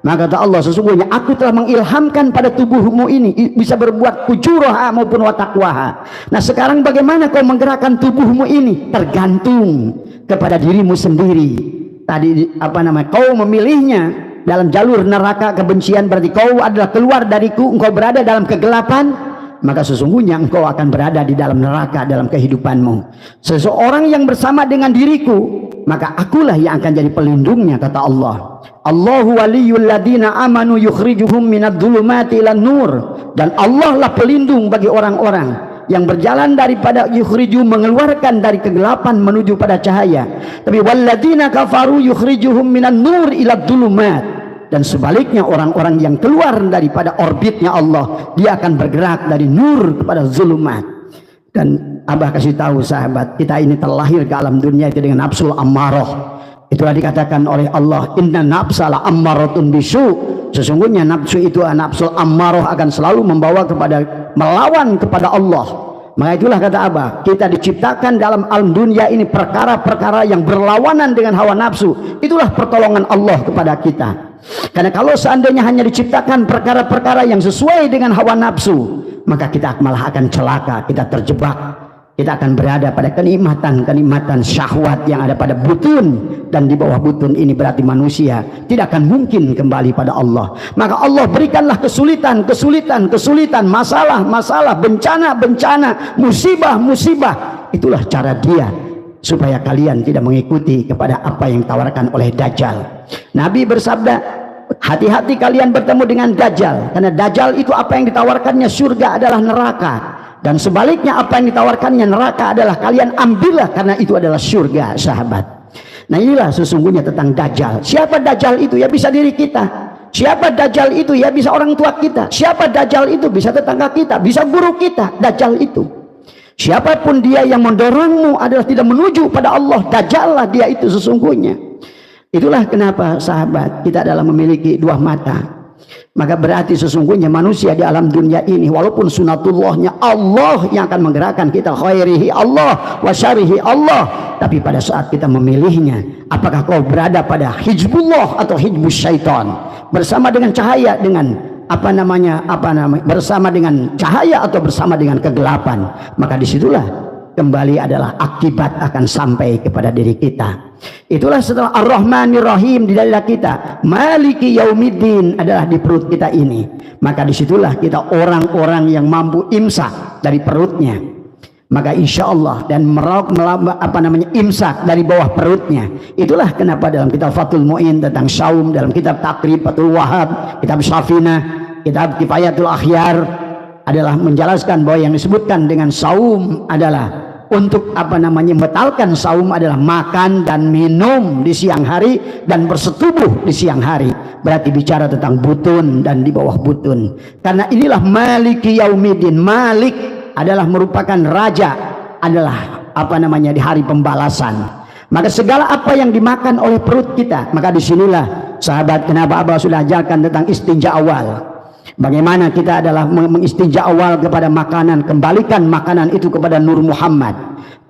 Maka kata Allah, sesungguhnya aku telah mengilhamkan pada tubuhmu ini bisa berbuat fujuraha maupun wa taqwaha. Nah sekarang bagaimana kau menggerakkan tubuhmu ini? Tergantung kepada dirimu sendiri. Tadi kau memilihnya dalam jalur neraka kebencian, berarti kau adalah keluar dariku, engkau berada dalam kegelapan, maka sesungguhnya engkau akan berada di dalam neraka dalam kehidupanmu. Seseorang yang bersama dengan diriku, maka akulah yang akan jadi pelindungnya, kata Allah. Allahu waliyul ladina amanu yukhrijuhum minadh dhulumati ilan nur. Dan Allah lah pelindung bagi orang-orang yang berjalan daripada yukhriju, mengeluarkan dari kegelapan menuju pada cahaya. Tapi walladzina kafaru yukhrijuhum minan nur ila dhulumat. Dan sebaliknya orang-orang yang keluar daripada orbitnya Allah, dia akan bergerak dari nur kepada zulumat. Dan Abah kasih tahu sahabat, kita ini terlahir ke alam dunia itu dengan nafsul ammarah. Itulah dikatakan oleh Allah, inna nafsala ammaratun bisu. Sesungguhnya nafsu itu, nafsul ammarah akan selalu membawa kepada melawan kepada Allah. Maka itulah kata Abah, kita diciptakan dalam alam dunia ini perkara-perkara yang berlawanan dengan hawa nafsu. Itulah pertolongan Allah kepada kita. Karena kalau seandainya hanya diciptakan perkara-perkara yang sesuai dengan hawa nafsu, maka kita malah akan celaka, kita terjebak, kita akan berada pada kenikmatan syahwat yang ada pada butun, dan di bawah butun ini berarti manusia tidak akan mungkin kembali pada Allah. Maka Allah berikanlah kesulitan, masalah, bencana, musibah. Itulah cara dia supaya kalian tidak mengikuti kepada apa yang ditawarkan oleh Dajjal. Nabi bersabda, hati-hati kalian bertemu dengan Dajjal, karena Dajjal itu apa yang ditawarkannya surga adalah neraka, dan sebaliknya apa yang ditawarkannya neraka adalah kalian ambillah karena itu adalah surga, sahabat. Nah inilah sesungguhnya tentang Dajjal. Siapa Dajjal itu? Ya bisa diri kita. Siapa Dajjal itu? Ya bisa orang tua kita. Siapa Dajjal itu? Bisa tetangga kita, bisa guru kita. Dajjal itu siapapun dia yang mendorongmu adalah tidak menuju pada Allah, Dajjal lah dia itu sesungguhnya. Itulah kenapa sahabat, kita adalah memiliki dua mata. Maka berarti sesungguhnya manusia di alam dunia ini, walaupun sunatullahnya Allah yang akan menggerakkan kita, khairihi Allah wa syarihi Allah, tapi pada saat kita memilihnya, apakah kau berada pada hizbullah atau hizbus syaitan, bersama dengan cahaya, dengan bersama dengan cahaya atau bersama dengan kegelapan, maka disitulah kembali adalah akibat akan sampai kepada diri kita. Itulah setelah Ar-Rahmanir Rahim di dada kita, Maliki Yaumiddin adalah di perut kita ini, maka disitulah kita orang-orang yang mampu imsak dari perutnya. Maka insya Allah, dan imsak dari bawah perutnya. Itulah kenapa dalam kitab Fathul Mu'in tentang saum, dalam kitab Takrib Fathul Wahab, kitab Safinah, kitab Kifayatul Akhyar adalah menjelaskan bahwa yang disebutkan dengan saum adalah untuk membatalkan saum adalah makan dan minum di siang hari dan bersetubuh di siang hari. Berarti bicara tentang butun dan di bawah butun. Karena inilah Maliki Yaumiddin. Malik adalah merupakan raja, adalah di hari pembalasan. Maka segala apa yang dimakan oleh perut kita, maka disinilah sahabat kenapa Abah sudah ajarkan tentang istinja awal. Bagaimana kita adalah mengistinja awal kepada makanan, kembalikan makanan itu kepada Nur Muhammad.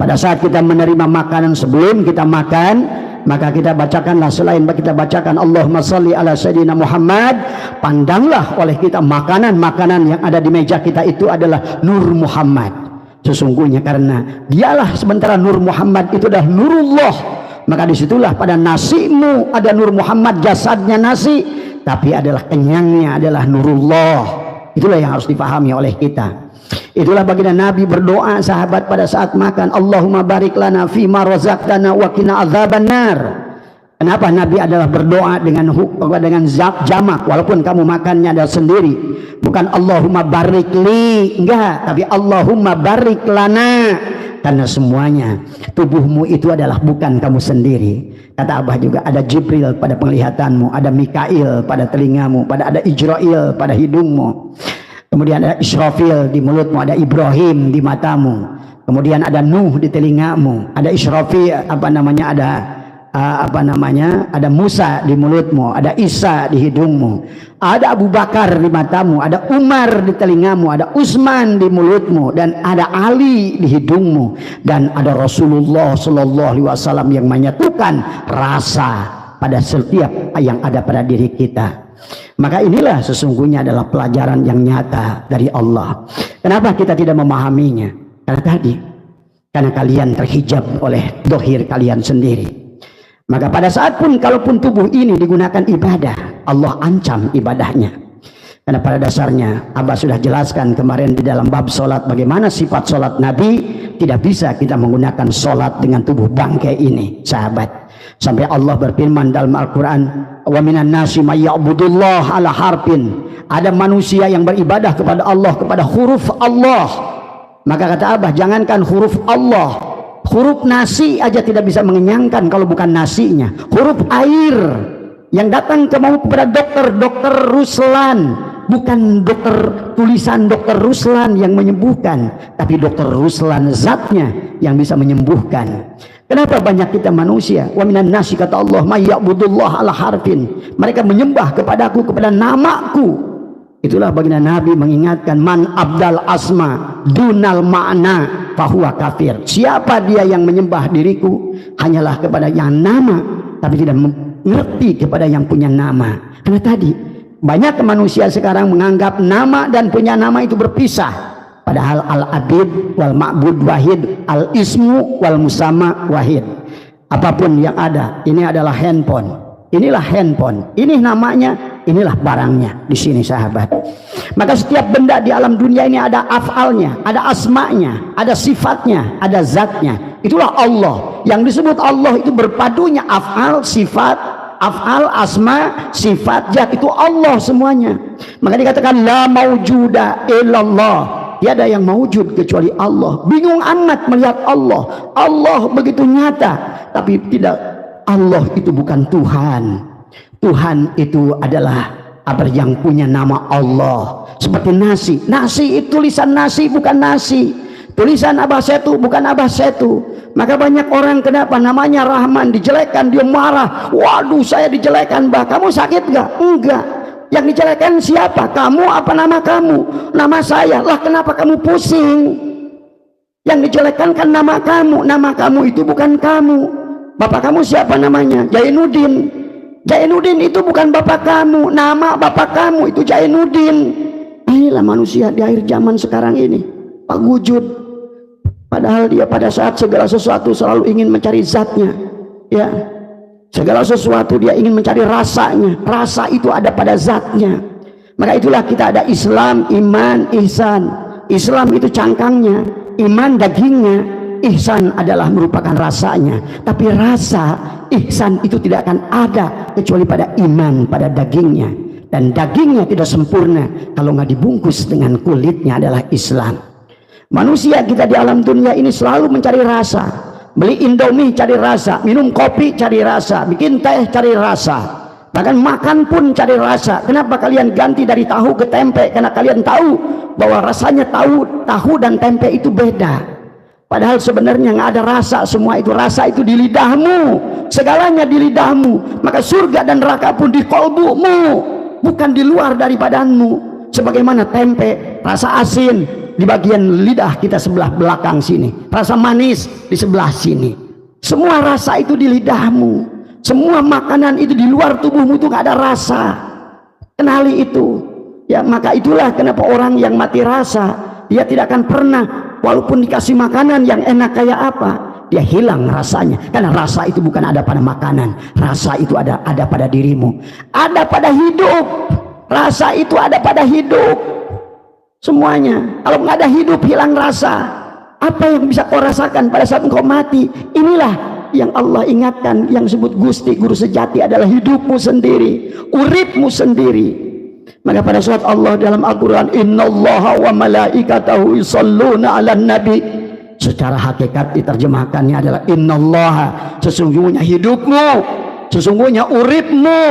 Pada saat kita menerima makanan, sebelum kita makan, maka kita bacakanlah, selain kita bacakan Allahumma sholli ala sayyidina Muhammad, pandanglah oleh kita makanan-makanan yang ada di meja kita itu adalah Nur Muhammad. Sesungguhnya karena dialah, sementara Nur Muhammad itu adalah Nurullah, maka disitulah pada nasimu ada Nur Muhammad, jasadnya nasi, tapi adalah kenyangnya adalah Nurullah. Itulah yang harus dipahami oleh kita. Itulah baginda Nabi berdoa sahabat pada saat makan, Allahumma barik lana fima razaqtana wa qina adzabannar. Kenapa Nabi adalah berdoa dengan jamak, walaupun kamu makannya adalah sendiri, bukan Allahumma barik li, enggak, tapi Allahumma barik lana, karena semuanya tubuhmu itu adalah bukan kamu sendiri. Kata Abah juga, ada Jibril pada penglihatanmu, ada Mikail pada telingamu, ada Ijrail pada hidungmu, kemudian ada Israfil di mulutmu, ada Ibrahim di matamu, kemudian ada Nuh di telingamu, ada Israfil ada Musa di mulutmu, ada Isa di hidungmu, ada Abu Bakar di matamu, ada Umar di telingamu, ada Utsman di mulutmu, dan ada Ali di hidungmu, dan ada Rasulullah Sallallahu Alaihi Wasallam yang menyatukan rasa pada setiap yang ada pada diri kita. Maka inilah sesungguhnya adalah pelajaran yang nyata dari Allah. Kenapa kita tidak memahaminya? Karena kalian terhijab oleh dohir kalian sendiri. Maka pada saat pun, kalaupun tubuh ini digunakan ibadah, Allah ancam ibadahnya. Karena pada dasarnya Abah sudah jelaskan kemarin di dalam bab solat, bagaimana sifat solat Nabi. Tidak bisa kita menggunakan solat dengan tubuh bangkai ini, sahabat. Sampai Allah berfirman dalam Al-Quran, wa minan nasi may ya'budullah ala harfin. Ada manusia yang beribadah kepada Allah, kepada huruf Allah. Maka kata Abah, jangankan huruf Allah, huruf nasi aja tidak bisa mengenyangkan kalau bukan nasinya. Huruf air Yang datang kepada dokter Ruslan, bukan dokter tulisan dokter Ruslan yang menyembuhkan, tapi dokter Ruslan zatnya yang bisa menyembuhkan. Kenapa banyak kita manusia, wa minan nasi, kata Allah, may ya'budullah ala harfin, mereka menyembah kepadaku, kepada namaku. Itulah baginda Nabi mengingatkan, man abdal asma dunal makna fahuwa kafir. Siapa dia yang menyembah diriku hanyalah kepada yang nama, tapi tidak mengerti kepada yang punya nama. Karena tadi banyak manusia sekarang menganggap nama dan punya nama itu berpisah. Padahal al-abid wal ma'bud wahid, al-ismu wal musamma wahid. Apapun yang ada, ini adalah handphone. Inilah handphone, ini namanya, inilah barangnya. Di sini sahabat. Maka setiap benda di alam dunia ini ada afalnya, ada asmanya, ada sifatnya, ada zatnya. Itulah Allah. Yang disebut Allah itu berpadunya afal, sifat, afal, asma, sifat, zat, itu Allah semuanya. Maka dikatakan la maujuda illallah. Tiada yang maujud kecuali Allah. Bingung amat melihat Allah. Allah begitu nyata, tapi tidak. Allah itu bukan Tuhan. Tuhan itu adalah apa yang punya nama Allah. Seperti nasi. Nasi itu tulisan nasi bukan nasi. Tulisan Abah Setu bukan Abah Setu. Maka banyak orang kenapa namanya Rahman dijelekan, dia marah. Waduh, saya dijelekan, Bah. Kamu sakit gak? Enggak. Yang dijelekan siapa? Kamu apa nama kamu? Nama saya. Lah kenapa kamu pusing? Yang dijelekan kan nama kamu. Nama kamu itu bukan kamu. Bapak kamu siapa namanya? Jainuddin. Jainuddin itu bukan bapak kamu. Nama bapak kamu itu Jainuddin. Inilah manusia di akhir zaman sekarang ini. Pak Wujud. Padahal dia pada saat segala sesuatu selalu ingin mencari zatnya. Ya. Segala sesuatu dia ingin mencari rasanya. Rasa itu ada pada zatnya. Maka itulah kita ada Islam, iman, ihsan. Islam itu cangkangnya, iman dagingnya, ihsan adalah merupakan rasanya. Tapi rasa ihsan itu tidak akan ada kecuali pada iman, pada dagingnya. Dan dagingnya tidak sempurna kalau nggak dibungkus dengan kulitnya adalah Islam. Manusia kita di alam dunia ini selalu mencari rasa. Beli Indomie cari rasa, minum kopi cari rasa, bikin teh cari rasa, bahkan makan pun cari rasa. Kenapa kalian ganti dari tahu ke tempe? Karena kalian tahu bahwa rasanya tahu dan tempe itu beda. Padahal sebenarnya nggak ada rasa. Semua itu rasa itu di lidahmu, segalanya di lidahmu. Maka surga dan neraka pun di kolbumu, bukan di luar dari badanmu. Sebagaimana tempe rasa asin di bagian lidah kita sebelah belakang sini, rasa manis di sebelah sini. Semua rasa itu di lidahmu. Semua makanan itu di luar tubuhmu itu nggak ada rasa. Kenali itu. Ya, maka itulah kenapa orang yang mati rasa, dia tidak akan pernah, walaupun dikasih makanan yang enak kayak apa, dia hilang rasanya. Karena rasa itu bukan ada pada makanan, rasa itu ada pada dirimu, ada pada hidup. Rasa itu ada pada hidup. Semuanya. Kalau nggak ada hidup, hilang rasa. Apa yang bisa kau rasakan pada saat engkau mati? Inilah yang Allah ingatkan, yang disebut Gusti Guru Sejati adalah hidupmu sendiri, uripmu sendiri. Maka pada saat Allah dalam Al-Quran, innallaha wa malaikatahu yusholluna 'alan nabi, secara hakikat diterjemahkannya adalah innallaha, sesungguhnya hidupmu, sesungguhnya uripmu,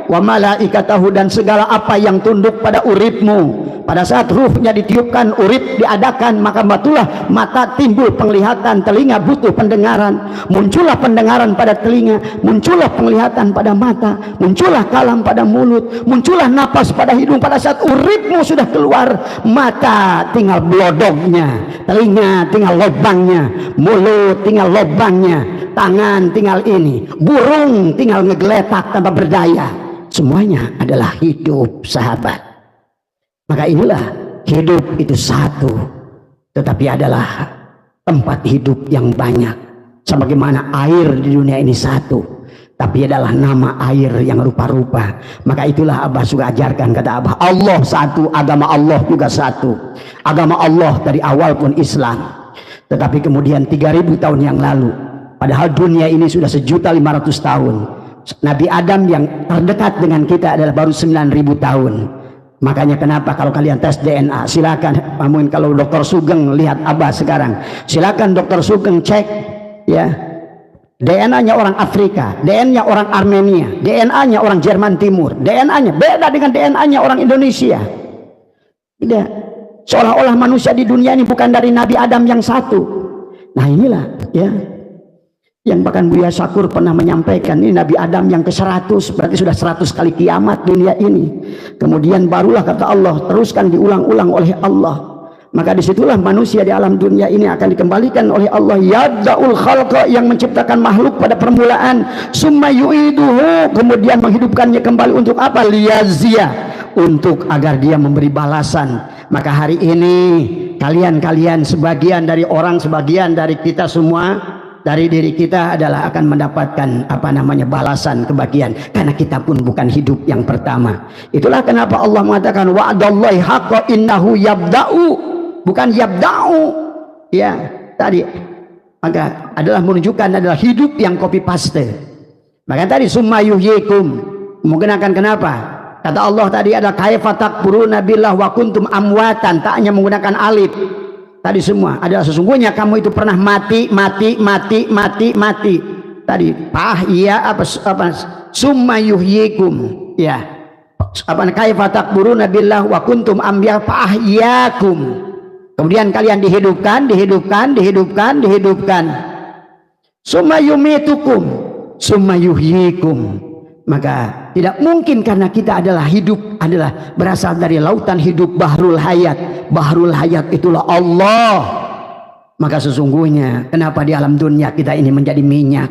wa malaikatahu, dan segala apa yang tunduk pada uripmu. Pada saat ruhnya ditiupkan, urip diadakan, maka batulah mata timbul penglihatan, telinga butuh pendengaran, muncullah pendengaran pada telinga, muncullah penglihatan pada mata, muncullah kalam pada mulut, muncullah napas pada hidung. Pada saat uripmu sudah keluar, mata tinggal blodognya, telinga tinggal lubangnya, mulut tinggal lubangnya, tangan tinggal ini, burung tinggal ngegeletak tanpa berdaya. Semuanya adalah hidup, sahabat. Maka inilah hidup itu satu, tetapi adalah tempat hidup yang banyak. Sebagaimana air di dunia ini satu, tapi adalah nama air yang rupa-rupa. Maka itulah Abah suka ajarkan, kata Abah, Allah satu, agama Allah juga satu. Agama Allah dari awal pun Islam, tetapi kemudian 3000 tahun yang lalu, padahal dunia ini sudah 1.500.000 tahun. Nabi Adam yang terdekat dengan kita adalah baru 9.000 tahun. Makanya kenapa kalau kalian tes DNA, silakan, mungkin kalau Dokter Sugeng lihat Abah sekarang, silakan Dokter Sugeng cek, ya, DNA-nya orang Afrika, DNA-nya orang Armenia, DNA-nya orang Jerman Timur, DNA-nya beda dengan DNA-nya orang Indonesia. Tidak. Seolah-olah manusia di dunia ini bukan dari Nabi Adam yang satu. Nah inilah ya, yang bahkan Buya Syakur pernah menyampaikan, ini Nabi Adam yang ke-100, berarti sudah 100 kali kiamat dunia ini. Kemudian barulah kata Allah, teruskan diulang-ulang oleh Allah. Maka disitulah manusia di alam dunia ini akan dikembalikan oleh Allah. Yabda'ul khalqa, yang menciptakan makhluk pada permulaan, summa yu'iduhu, kemudian menghidupkannya kembali untuk apa? Liyazia, untuk agar dia memberi balasan. Maka hari ini kalian sebagian dari orang, sebagian dari kita semua, dari diri kita adalah akan mendapatkan balasan kebahagiaan, karena kita pun bukan hidup yang pertama. Itulah kenapa Allah mengatakan wa'adallahi haqqa innahu yabda'u, bukan yabda'u ya tadi. Maka adalah menunjukkan adalah hidup yang copy paste. Maka tadi summa yuhyikum menggunakan kenapa? Kata Allah tadi ada kaifa takfuruna billah wa kuntum amwatan, tak hanya menggunakan alif. Tadi semua adalah sesungguhnya kamu itu pernah mati. Tadi apa summa yuhyikum ya. Kaifa takfuruna billah wa kuntum amwatan fa'ahyakum. Kemudian kalian dihidupkan. Summa yumitukum, summa yuhyikum. Maka tidak mungkin, karena kita adalah hidup, adalah berasal dari lautan hidup Bahrul Hayat. Bahrul Hayat itulah Allah. Maka sesungguhnya kenapa di alam dunia kita ini menjadi minyak?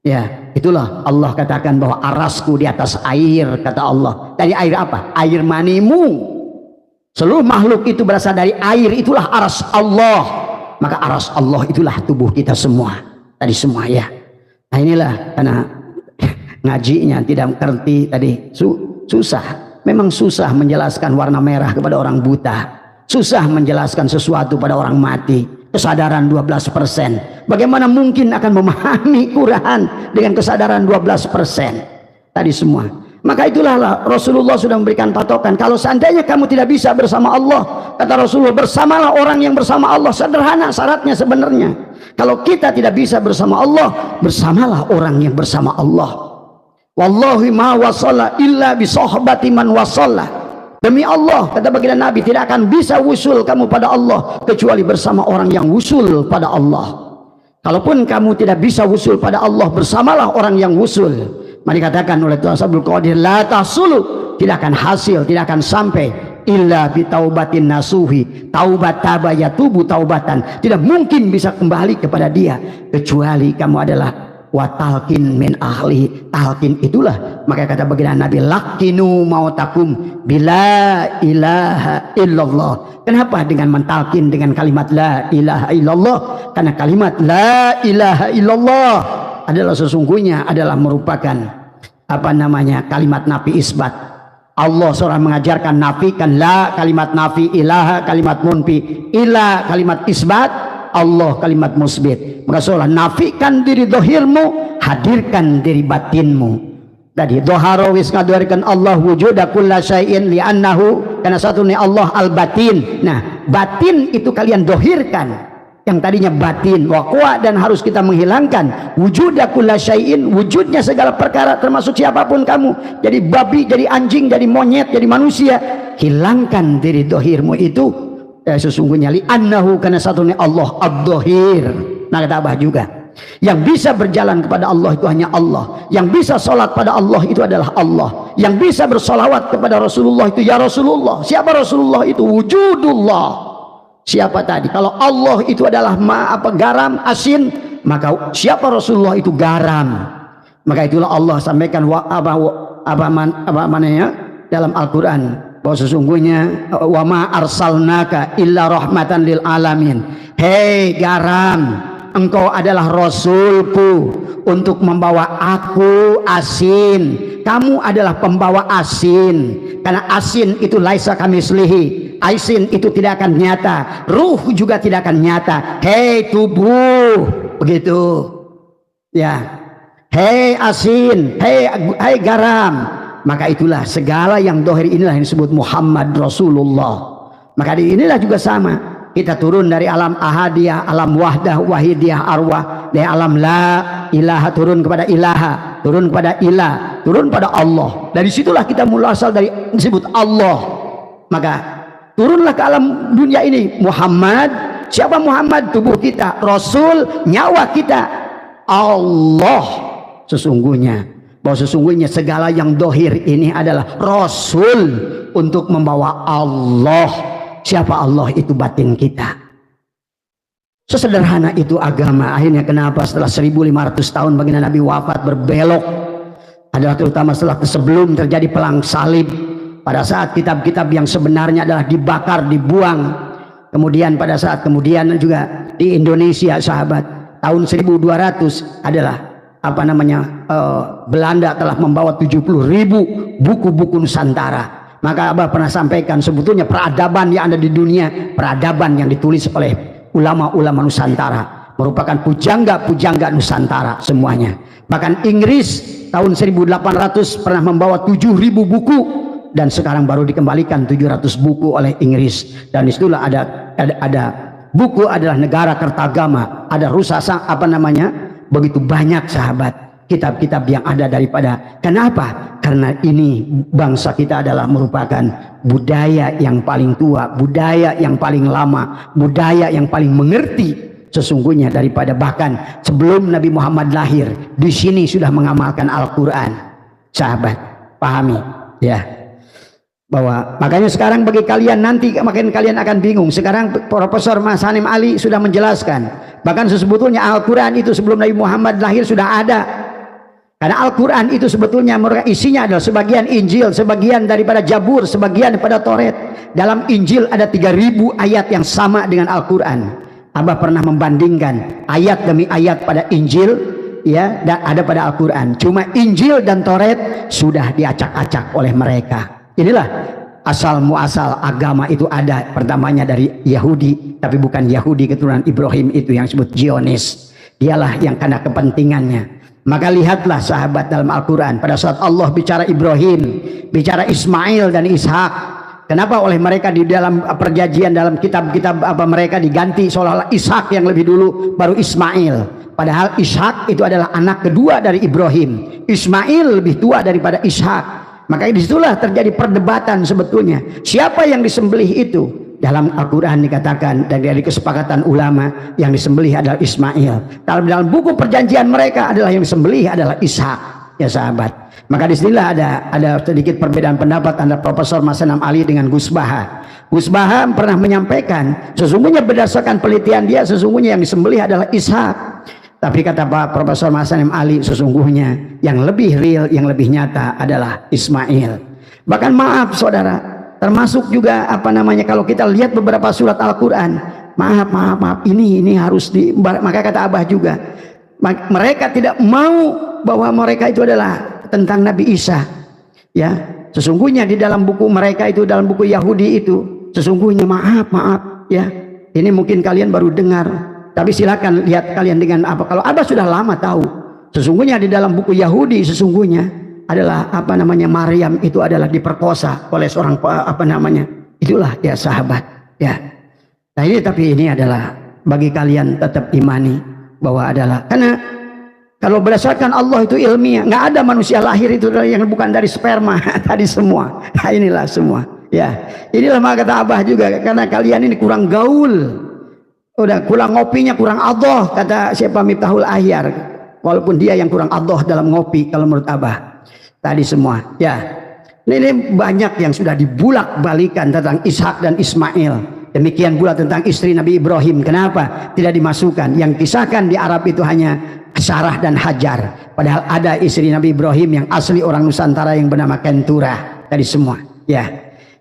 Ya, itulah Allah katakan bahwa arasku di atas air, kata Allah. Dari air apa? Air manimu. Seluruh makhluk itu berasal dari air, itulah aras Allah. Maka aras Allah itulah tubuh kita semua. Tadi semua ya. Nah inilah karena ngajinya tidak mengerti tadi, susah. Memang susah menjelaskan warna merah kepada orang buta. Susah menjelaskan sesuatu pada orang mati. Kesadaran 12%. Bagaimana mungkin akan memahami Quran dengan kesadaran 12%? Tadi semua. Maka itulah Rasulullah sudah memberikan patokan. Kalau seandainya kamu tidak bisa bersama Allah, kata Rasulullah, bersamalah orang yang bersama Allah. Sederhana syaratnya sebenarnya. Kalau kita tidak bisa bersama Allah, bersamalah orang yang bersama Allah. Wallahi ma wasalla illa bi sohbati man wasalla. Demi Allah, kata baginda Nabi, tidak akan bisa wusul kamu pada Allah kecuali bersama orang yang wusul pada Allah. Kalaupun kamu tidak bisa wusul pada Allah, bersamalah orang yang wusul. Mari katakan oleh Tuhan Abdul Qadir, la tahsulu, tidak akan hasil, tidak akan sampai illa bi taubatin nasuhi. Taubat tabaya tubuh taubatan, tidak mungkin bisa kembali kepada dia kecuali kamu adalah wa talqin min ahli. Talqin itulah, maka kata baginda Nabi, laqinu mautakum bila ilaha illallah. Kenapa dengan mentalkin dengan kalimat la ilaha illallah? Karena kalimat la ilaha illallah adalah sesungguhnya adalah merupakan kalimat nafi isbat. Allah seorang mengajarkan nafikan la, kalimat nafi, ilaha kalimat munfi, ila kalimat isbat, Allah kalimat musbit. Maka seolah nafikan diri dohirmu, hadirkan diri batinmu. Tadi doharo wis ngaduarkan Allah wujuda kulla syai'in li'annahu, karena satunya Allah al-batin. Nah batin itu kalian dohirkan, yang tadinya batin waqwa, dan harus kita menghilangkan wujuda kulla syai'in, wujudnya segala perkara termasuk siapapun kamu, jadi babi, jadi anjing, jadi monyet, jadi manusia. Hilangkan diri dohirmu itu sesungguhnya li'annahu, karena satunya Allah ad-dohir. Nah kata Abah juga, yang bisa berjalan kepada Allah itu hanya Allah. Yang bisa sholat pada Allah itu adalah Allah. Yang bisa bersolawat kepada Rasulullah itu ya Rasulullah. Siapa Rasulullah itu? Wujudullah. Siapa tadi? Kalau Allah itu adalah garam, asin, maka siapa Rasulullah itu garam. Maka itulah Allah sampaikan dalam Al-Quran bahwa sesungguhnya wa ma arsalnaka illa rahmatan lil alamin. Hei garam, engkau adalah rasulku untuk membawa aku asin. Kamu adalah pembawa asin, karena asin itu laisa kamislihi. Asin itu tidak akan nyata, ruh juga tidak akan nyata. Hei tubuh, begitu ya. Hei asin, hei garam. Maka itulah segala yang dohir inilah yang disebut Muhammad Rasulullah. Maka inilah juga sama. Kita turun dari alam ahadiyah, alam wahdah, wahidiyah, arwah, dari alam la ilaha turun kepada ilaha, turun kepada ilah, turun pada Allah. Dari situlah kita mulai asal dari disebut Allah. Maka turunlah ke alam dunia ini Muhammad. Siapa Muhammad? Tubuh kita. Rasul, nyawa kita. Allah sesungguhnya, bahwa sesungguhnya segala yang dohir ini adalah Rasul untuk membawa Allah. Siapa Allah? Itu batin kita. Sesederhana itu agama. Akhirnya kenapa setelah 1500 tahun baginda Nabi wafat berbelok adalah terutama setelah sebelum terjadi perang salib, pada saat kitab-kitab yang sebenarnya adalah dibakar, dibuang. Kemudian pada saat kemudian juga di Indonesia sahabat tahun 1200 adalah Belanda telah membawa 70.000 buku-buku Nusantara. Maka Abah pernah sampaikan sebetulnya peradaban yang ada di dunia, peradaban yang ditulis oleh ulama-ulama Nusantara merupakan pujangga-pujangga Nusantara semuanya. Bahkan Inggris tahun 1800 pernah membawa 7.000 buku dan sekarang baru dikembalikan 700 buku oleh Inggris. Dan disitulah ada buku adalah negara kertagama, ada begitu banyak sahabat kitab-kitab yang ada daripada. Kenapa? Karena ini bangsa kita adalah merupakan budaya yang paling tua, budaya yang paling lama, budaya yang paling mengerti sesungguhnya daripada bahkan sebelum Nabi Muhammad lahir di sini sudah mengamalkan Al-Quran. Sahabat, pahami ya, bahwa makanya sekarang bagi kalian nanti makin kalian akan bingung. Sekarang Profesor Mas Hanim Ali sudah menjelaskan bahkan sebetulnya Al-Quran itu sebelum Nabi Muhammad lahir sudah ada. Karena Al-Quran itu sebetulnya isinya adalah sebagian Injil, sebagian daripada Jabur, sebagian daripada Toret. Dalam Injil ada 3.000 ayat yang sama dengan Al-Quran. Abah pernah membandingkan ayat demi ayat pada Injil, ya, dan ada pada Al-Quran. Cuma Injil dan Toret sudah diacak-acak oleh mereka. Inilah asal muasal agama itu ada. Pertamanya dari Yahudi, tapi bukan Yahudi keturunan Ibrahim itu yang disebut Zionis. Dialah yang karena kepentingannya. Maka lihatlah sahabat dalam Al-Quran pada saat Allah bicara Ibrahim, bicara Ismail dan Ishak. Kenapa oleh mereka di dalam perjanjian dalam kitab-kitab mereka diganti seolah-olah Ishak yang lebih dulu baru Ismail. Padahal Ishak itu adalah anak kedua dari Ibrahim. Ismail lebih tua daripada Ishak. Maka disitulah terjadi perdebatan sebetulnya. Siapa yang disembelih itu? Dalam Al-Quran dikatakan dan dari kesepakatan ulama yang disembelih adalah Ismail. Dalam buku perjanjian mereka adalah yang disembelih adalah Ishak, ya sahabat. Maka disinilah ada sedikit perbedaan pendapat antara Profesor Mas Hanim Ali dengan Gus Baha. Gus Baha pernah menyampaikan sesungguhnya berdasarkan penelitian dia sesungguhnya yang disembelih adalah Ishak. Tapi kata Pak Profesor Mas Hanim Ali sesungguhnya yang lebih real, yang lebih nyata adalah Ismail. Bahkan maaf saudara, termasuk juga kalau kita lihat beberapa surat Al-Quran, maaf ini harus maka kata Abah juga mereka tidak mau bahwa mereka itu adalah tentang Nabi Isa, ya. Sesungguhnya di dalam buku mereka itu, dalam buku Yahudi itu sesungguhnya maaf ya, ini mungkin kalian baru dengar, tapi silakan lihat kalian dengan apa. Kalau Abah sudah lama tahu sesungguhnya di dalam buku Yahudi sesungguhnya adalah Maryam itu adalah diperkosa oleh seorang itulah ya sahabat ya. Nah tapi ini adalah bagi kalian tetap imani bahwa adalah karena kalau berdasarkan Allah itu ilmiah, nggak ada manusia lahir itu yang bukan dari sperma tadi semua. Nah inilah semua ya. Inilah maka kata Abah juga karena kalian ini kurang gaul, udah kurang ngopinya, kurang adoh kata siapa Miftahul Ahyar, walaupun dia yang kurang adoh dalam ngopi kalau menurut Abah tadi semua ya. Ini banyak yang sudah dibulak-balikan tentang Ishak dan Ismail. Demikian pula tentang istri Nabi Ibrahim. Kenapa tidak dimasukkan? Yang kisahkan di Arab itu hanya Sarah dan Hajar. Padahal ada istri Nabi Ibrahim yang asli orang Nusantara yang bernama Kentura. Tadi semua ya.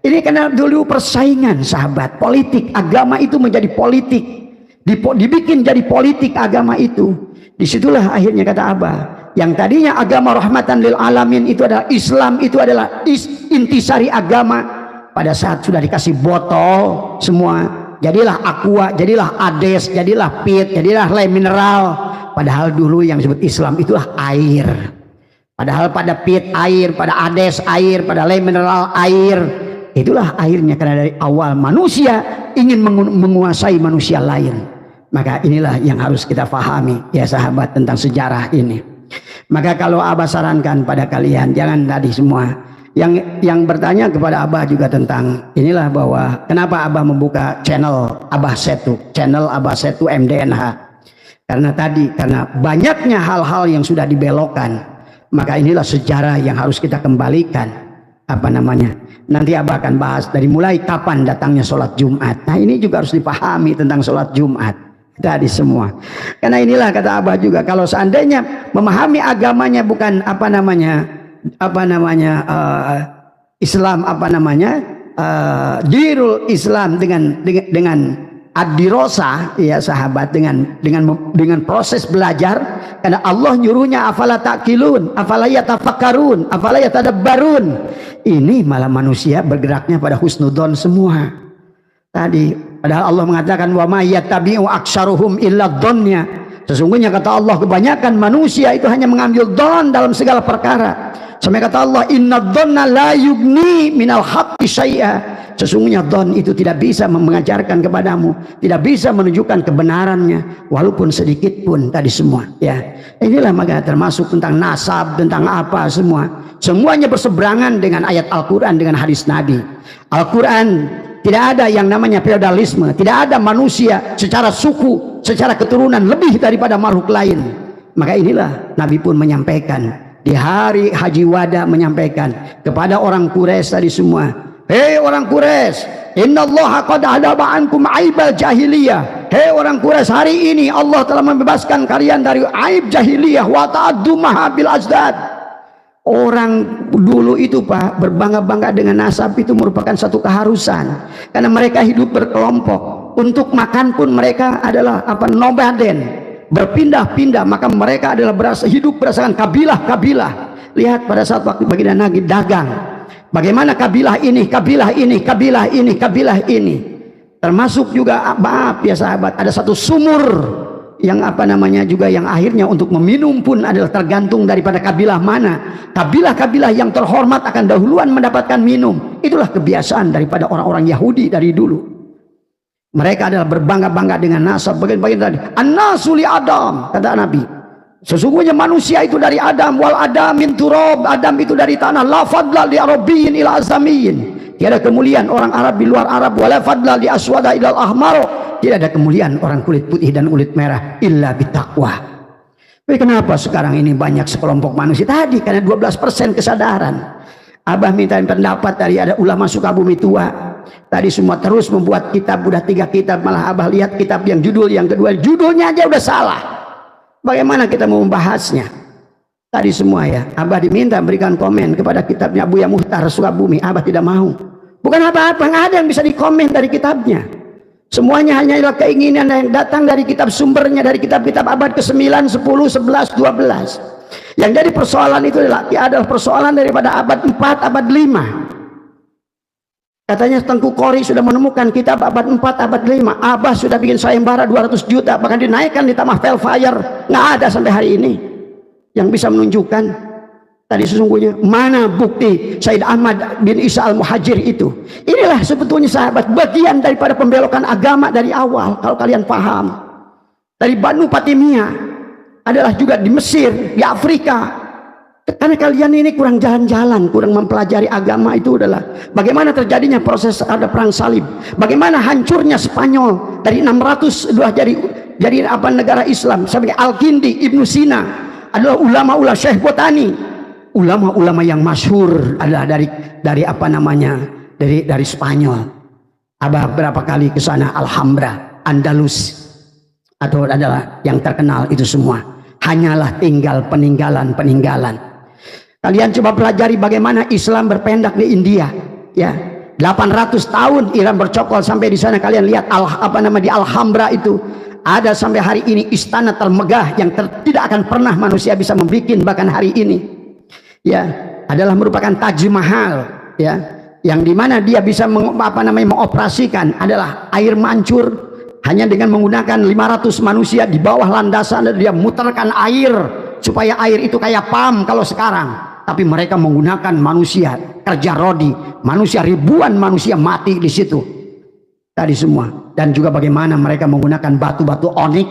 Ini karena dulu persaingan sahabat, politik, agama itu menjadi politik. Dibikin jadi politik agama itu. Disitulah akhirnya kata Abah, yang tadinya agama rahmatan lil alamin itu adalah Islam, itu adalah intisari agama. Pada saat sudah dikasih botol semua, jadilah aqua, jadilah ades, jadilah pit, jadilah le mineral. Padahal dulu yang disebut Islam itulah air. Padahal pada pit air, pada ades air, pada le mineral air. Itulah airnya karena dari awal manusia ingin menguasai manusia lain. Maka inilah yang harus kita pahami ya sahabat tentang sejarah ini. Maka kalau Abah sarankan pada kalian, jangan tadi semua yang bertanya kepada Abah juga tentang inilah, bahwa kenapa Abah membuka channel Abah Setu, channel Abah Setu MDNH. Karena banyaknya hal-hal yang sudah dibelokkan. Maka inilah sejarah yang harus kita kembalikan. Nanti Abah akan bahas dari mulai kapan datangnya sholat Jumat. Nah ini juga harus dipahami tentang sholat Jumat tadi semua. Karena inilah kata Abah juga, kalau seandainya memahami agamanya bukan Islam dirul Islam dengan ad-dirosah ya sahabat, dengan proses belajar. Karena Allah nyuruhnya afala ta'qilun, afala yatafakkarun, afala yatadabbarun. Ini malah manusia bergeraknya pada husnudzon semua tadi. Padahal Allah mengatakan wa may yattabi'u aktsaruhum illa dhonnya. Sesungguhnya kata Allah, kebanyakan manusia itu hanya mengambil dhon dalam segala perkara. Sampai kata Allah, inna dhonna la yugni minal haqqi syai'a. Sesungguhnya dhon itu tidak bisa mengajarkan kepadamu, tidak bisa menunjukkan kebenarannya walaupun sedikit pun tadi semua ya. Inilah maka termasuk tentang nasab, tentang apa semua. Semuanya berseberangan dengan ayat Al-Qur'an, dengan hadis Nabi. Al-Qur'an tidak ada yang namanya feodalisme, tidak ada manusia secara suku, secara keturunan lebih daripada makhluk lain. Maka inilah Nabi pun menyampaikan di hari Haji Wada, menyampaikan kepada orang Quraisy tadi semua, hei orang Quraisy, innallaha qad adaba ankum aibal jahiliyah. Hei orang Quraisy, hari ini Allah telah membebaskan kalian dari aib jahiliyah wa ta'addu mahabil azdad. Orang dulu itu Pak, berbangga-bangga dengan nasab itu merupakan satu keharusan, karena mereka hidup berkelompok. Untuk makan pun mereka adalah nomaden, berpindah-pindah. Maka mereka adalah hidup berdasarkan kabilah-kabilah. Lihat pada saat waktu baginda Nabi dagang, bagaimana kabilah ini, kabilah ini, kabilah ini, kabilah ini. Termasuk juga maaf ya sahabat, ada satu sumur yang juga yang akhirnya untuk meminum pun adalah tergantung daripada kabilah mana. Kabilah-kabilah yang terhormat akan dahuluan mendapatkan minum. Itulah kebiasaan daripada orang-orang Yahudi dari dulu. Mereka adalah berbangga-bangga dengan nasab. Bagian tadi, an-nasu li Adam, kata Nabi. Sesungguhnya manusia itu dari Adam, wal Adam min turab, Adam itu dari tanah. La fadla li arabiyyin ila azamiyin. Tiada kemuliaan orang Arab di luar Arab, wala fadla li aswada ila al-ahmar. Tidak ada kemuliaan orang kulit putih dan kulit merah illa bitaqwa. Tapi kenapa sekarang ini banyak sekelompok manusia tadi? Karena 12% kesadaran. Abah minta pendapat dari ada ulama Sukabumi tua. Tadi semua terus membuat kitab, udah 3 kitab. Malah Abah lihat kitab yang judul yang kedua, judulnya aja udah salah. Bagaimana kita mau membahasnya? Tadi semua ya, Abah diminta berikan komen kepada kitabnya Buya Muhtar Sukabumi. Abah tidak mau. Bukan apa-apa, nggak ada yang bisa dikomen dari kitabnya. Semuanya hanya adalah keinginan yang datang dari kitab sumbernya, dari kitab-kitab abad ke-9, 10, 11, 12. Yang jadi persoalan itu adalah persoalan daripada abad 4, abad 5. Katanya Tengku Qori sudah menemukan kitab abad 4, abad 5. Abah sudah bikin sayembara 200 juta, bahkan dinaikkan di Tamah Velfire. Nggak ada sampai hari ini yang bisa menunjukkan. Tadi sesungguhnya mana bukti Said Ahmad bin Isa al-Muhajir itu. Inilah sebetulnya sahabat bagian daripada pembelokan agama dari awal. Kalau kalian paham, dari Banu Fatimiyah adalah juga di Mesir, di Afrika. Karena kalian ini kurang jalan-jalan, kurang mempelajari agama. Itu adalah bagaimana terjadinya proses ada perang salib, bagaimana hancurnya Spanyol dari 600 jadi negara Islam sampai Al-Kindi, Ibnu Sina adalah ulama-ulama Syekh Botani. Ulama-ulama yang masyhur adalah dari Spanyol. Abah berapa kali ke sana, Alhambra, Andalus, atau adalah yang terkenal itu semua. Hanyalah tinggal peninggalan-peninggalan. Kalian coba pelajari bagaimana Islam berpendak di India, ya. 800 tahun Iran bercokol sampai di sana. Kalian lihat di Alhambra itu ada sampai hari ini istana termegah yang tidak akan pernah manusia bisa membuat bahkan hari ini. Ya, adalah merupakan Taj Mahal, ya, yang dimana dia bisa mengoperasikan adalah air mancur hanya dengan menggunakan 500 manusia di bawah landasan, dan dia muterkan air supaya air itu kayak pam kalau sekarang. Tapi mereka menggunakan manusia kerja rodi, manusia ribuan manusia mati di situ. tadi semua. Dan juga bagaimana mereka menggunakan batu-batu onik,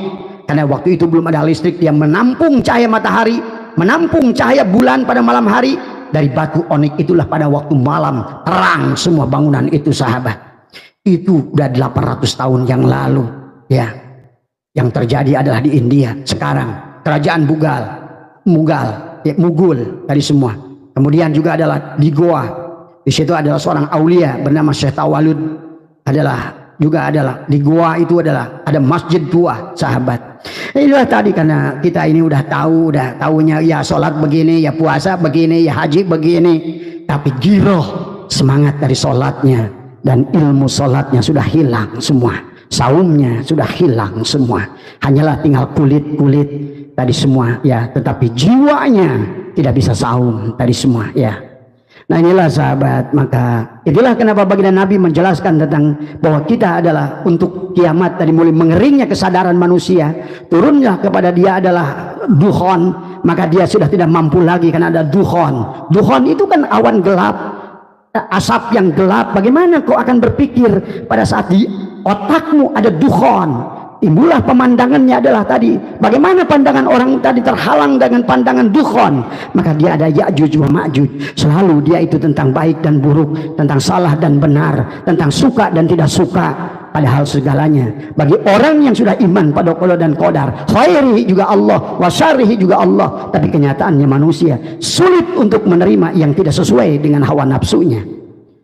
karena waktu itu belum ada listrik, dia menampung cahaya matahari, menampung cahaya bulan pada malam hari. Dari batu onik itulah pada waktu malam terang semua bangunan itu, sahabat. Itu udah 800 tahun yang lalu, ya. Yang terjadi adalah di India sekarang, kerajaan Mughal tadi semua. Kemudian juga adalah di Goa, di situ adalah seorang aulia bernama Syekh Tawalud, juga adalah di Goa itu adalah ada masjid tua, sahabat. Inilah tadi, karena kita ini udah tahunya ya sholat begini, ya puasa begini, ya haji begini, tapi giroh semangat dari sholatnya dan ilmu sholatnya sudah hilang semua, saumnya sudah hilang semua, hanyalah tinggal kulit tadi semua, ya. Tetapi jiwanya tidak bisa saum tadi semua, ya. Nah inilah sahabat, maka itulah kenapa baginda Nabi menjelaskan tentang bahwa kita adalah untuk kiamat tadi mulai mengeringnya kesadaran manusia, turunnya kepada dia adalah dukhon, maka dia sudah tidak mampu lagi karena ada dukhon. Dukhon itu kan awan gelap, asap yang gelap. Bagaimana kau akan berpikir pada saat di otakmu ada dukhon? Timbullah pemandangannya adalah tadi, bagaimana pandangan orang tadi terhalang dengan pandangan dukhon, maka dia ada Ya'juj wa Ma'juj. Selalu dia itu tentang baik dan buruk, tentang salah dan benar, tentang suka dan tidak suka, padahal segalanya bagi orang yang sudah iman pada qada dan qadar, khairihi juga Allah, wa syarrihi juga Allah. Tapi kenyataannya manusia sulit untuk menerima yang tidak sesuai dengan hawa nafsunya.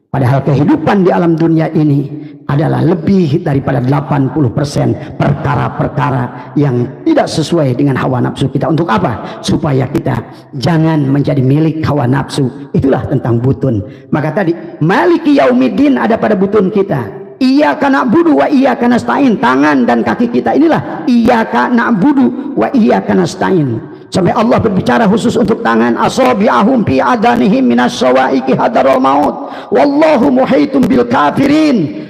Padahal kehidupan di alam dunia ini adalah lebih daripada 80% perkara-perkara yang tidak sesuai dengan hawa nafsu kita. Untuk apa? Supaya kita jangan menjadi milik hawa nafsu. Itulah tentang butun. Maka tadi Maliki Yaumiddin ada pada butun kita. Iyyaka na'budu wa iyyaka nasta'in. Tangan dan kaki kita inilah iyyaka na'budu wa iyyaka nasta'in. Sampai Allah berbicara khusus untuk tangan, asabi'ahum fi adanihim minas sawa'iqi hadarul maut wallahu muhaitum bil kafirin.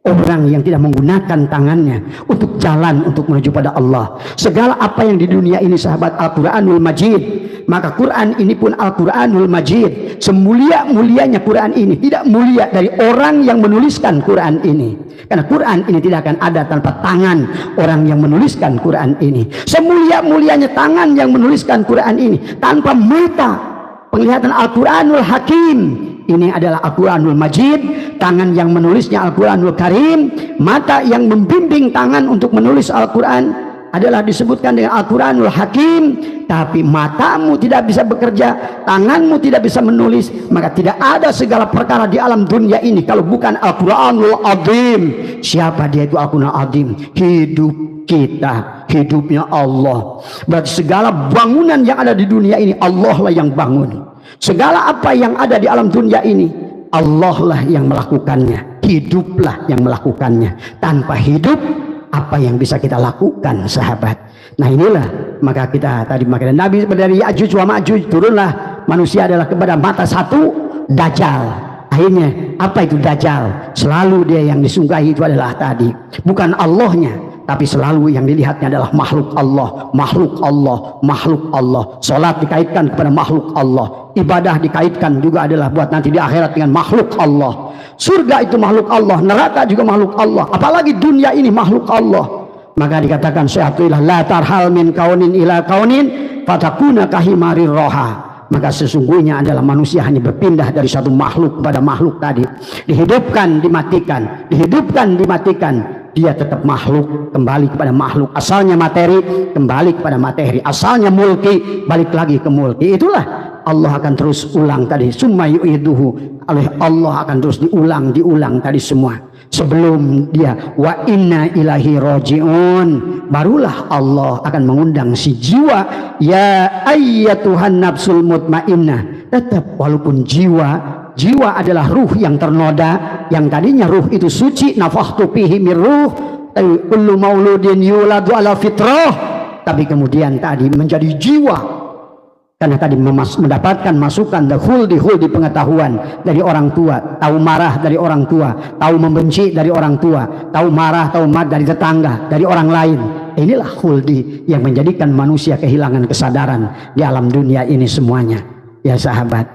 Orang yang tidak menggunakan tangannya untuk jalan untuk menuju pada Allah, segala apa yang di dunia ini, sahabat, Al-Quranul Majid. Maka Quran ini pun Al-Quranul Majid, semulia-mulianya Quran ini tidak mulia dari orang yang menuliskan Quran ini, karena Quran ini tidak akan ada tanpa tangan orang yang menuliskan Quran ini. Semulia-mulianya tangan yang menuliskan Quran ini tanpa mata penglihatan Al-Quranul Hakim. Ini adalah Al-Quranul Majid, tangan yang menulisnya Al-Quranul Karim, mata yang membimbing tangan untuk menulis Al-Quran adalah disebutkan dengan Al-Quranul Hakim. Tapi matamu tidak bisa bekerja, tanganmu tidak bisa menulis, maka tidak ada segala perkara di alam dunia ini kalau bukan Al-Quranul Azim. Siapa dia itu Al-Quranul Azim? Hidup kita, hidupnya Allah. Berarti segala bangunan yang ada di dunia ini Allah lah yang bangun. Segala apa yang ada di alam dunia ini Allah lah yang melakukannya, hiduplah yang melakukannya. Tanpa hidup apa yang bisa kita lakukan, sahabat? Nah inilah, maka kita tadi makanya Nabi dari Ya'juj wa Ma'juj turunlah manusia adalah kepada mata satu, Dajjal. Akhirnya apa itu Dajjal? Selalu dia yang disunggahi itu adalah tadi bukan Allahnya, tapi selalu yang dilihatnya adalah makhluk Allah, makhluk Allah, makhluk Allah. Salat dikaitkan kepada makhluk Allah, ibadah dikaitkan juga adalah buat nanti di akhirat dengan makhluk Allah. Surga itu makhluk Allah, neraka juga makhluk Allah, apalagi dunia ini makhluk Allah. Maka dikatakan syai'atuillah la tarhal min kaunin ila kaunin fatakuna kahimarir roha. Maka sesungguhnya adalah manusia hanya berpindah dari satu makhluk kepada makhluk tadi, dihidupkan dimatikan, dihidupkan dimatikan. Dia tetap makhluk, kembali kepada makhluk. Asalnya materi, kembali kepada materi. Asalnya mulki, balik lagi ke mulki. Itulah Allah akan terus ulang tadi. Summa yu'iduhu, oleh Allah akan terus diulang tadi semua. Sebelum dia wa inna ilahi roji'un, barulah Allah akan mengundang si jiwa, ya ayyatuhan nafsul mutmainnah. Tetap walaupun jiwa adalah ruh yang ternoda, yang tadinya ruh itu suci, nafakhtu fihi mir ruh, kullu mauludin yuladu ala fitrah, tapi kemudian tadi menjadi jiwa karena tadi mendapatkan masukan huldi pengetahuan dari orang tua, tahu marah dari orang tua, tahu membenci dari orang tua, tahu marah dari tetangga, dari orang lain. Inilah huldi yang menjadikan manusia kehilangan kesadaran di alam dunia ini semuanya, ya sahabat.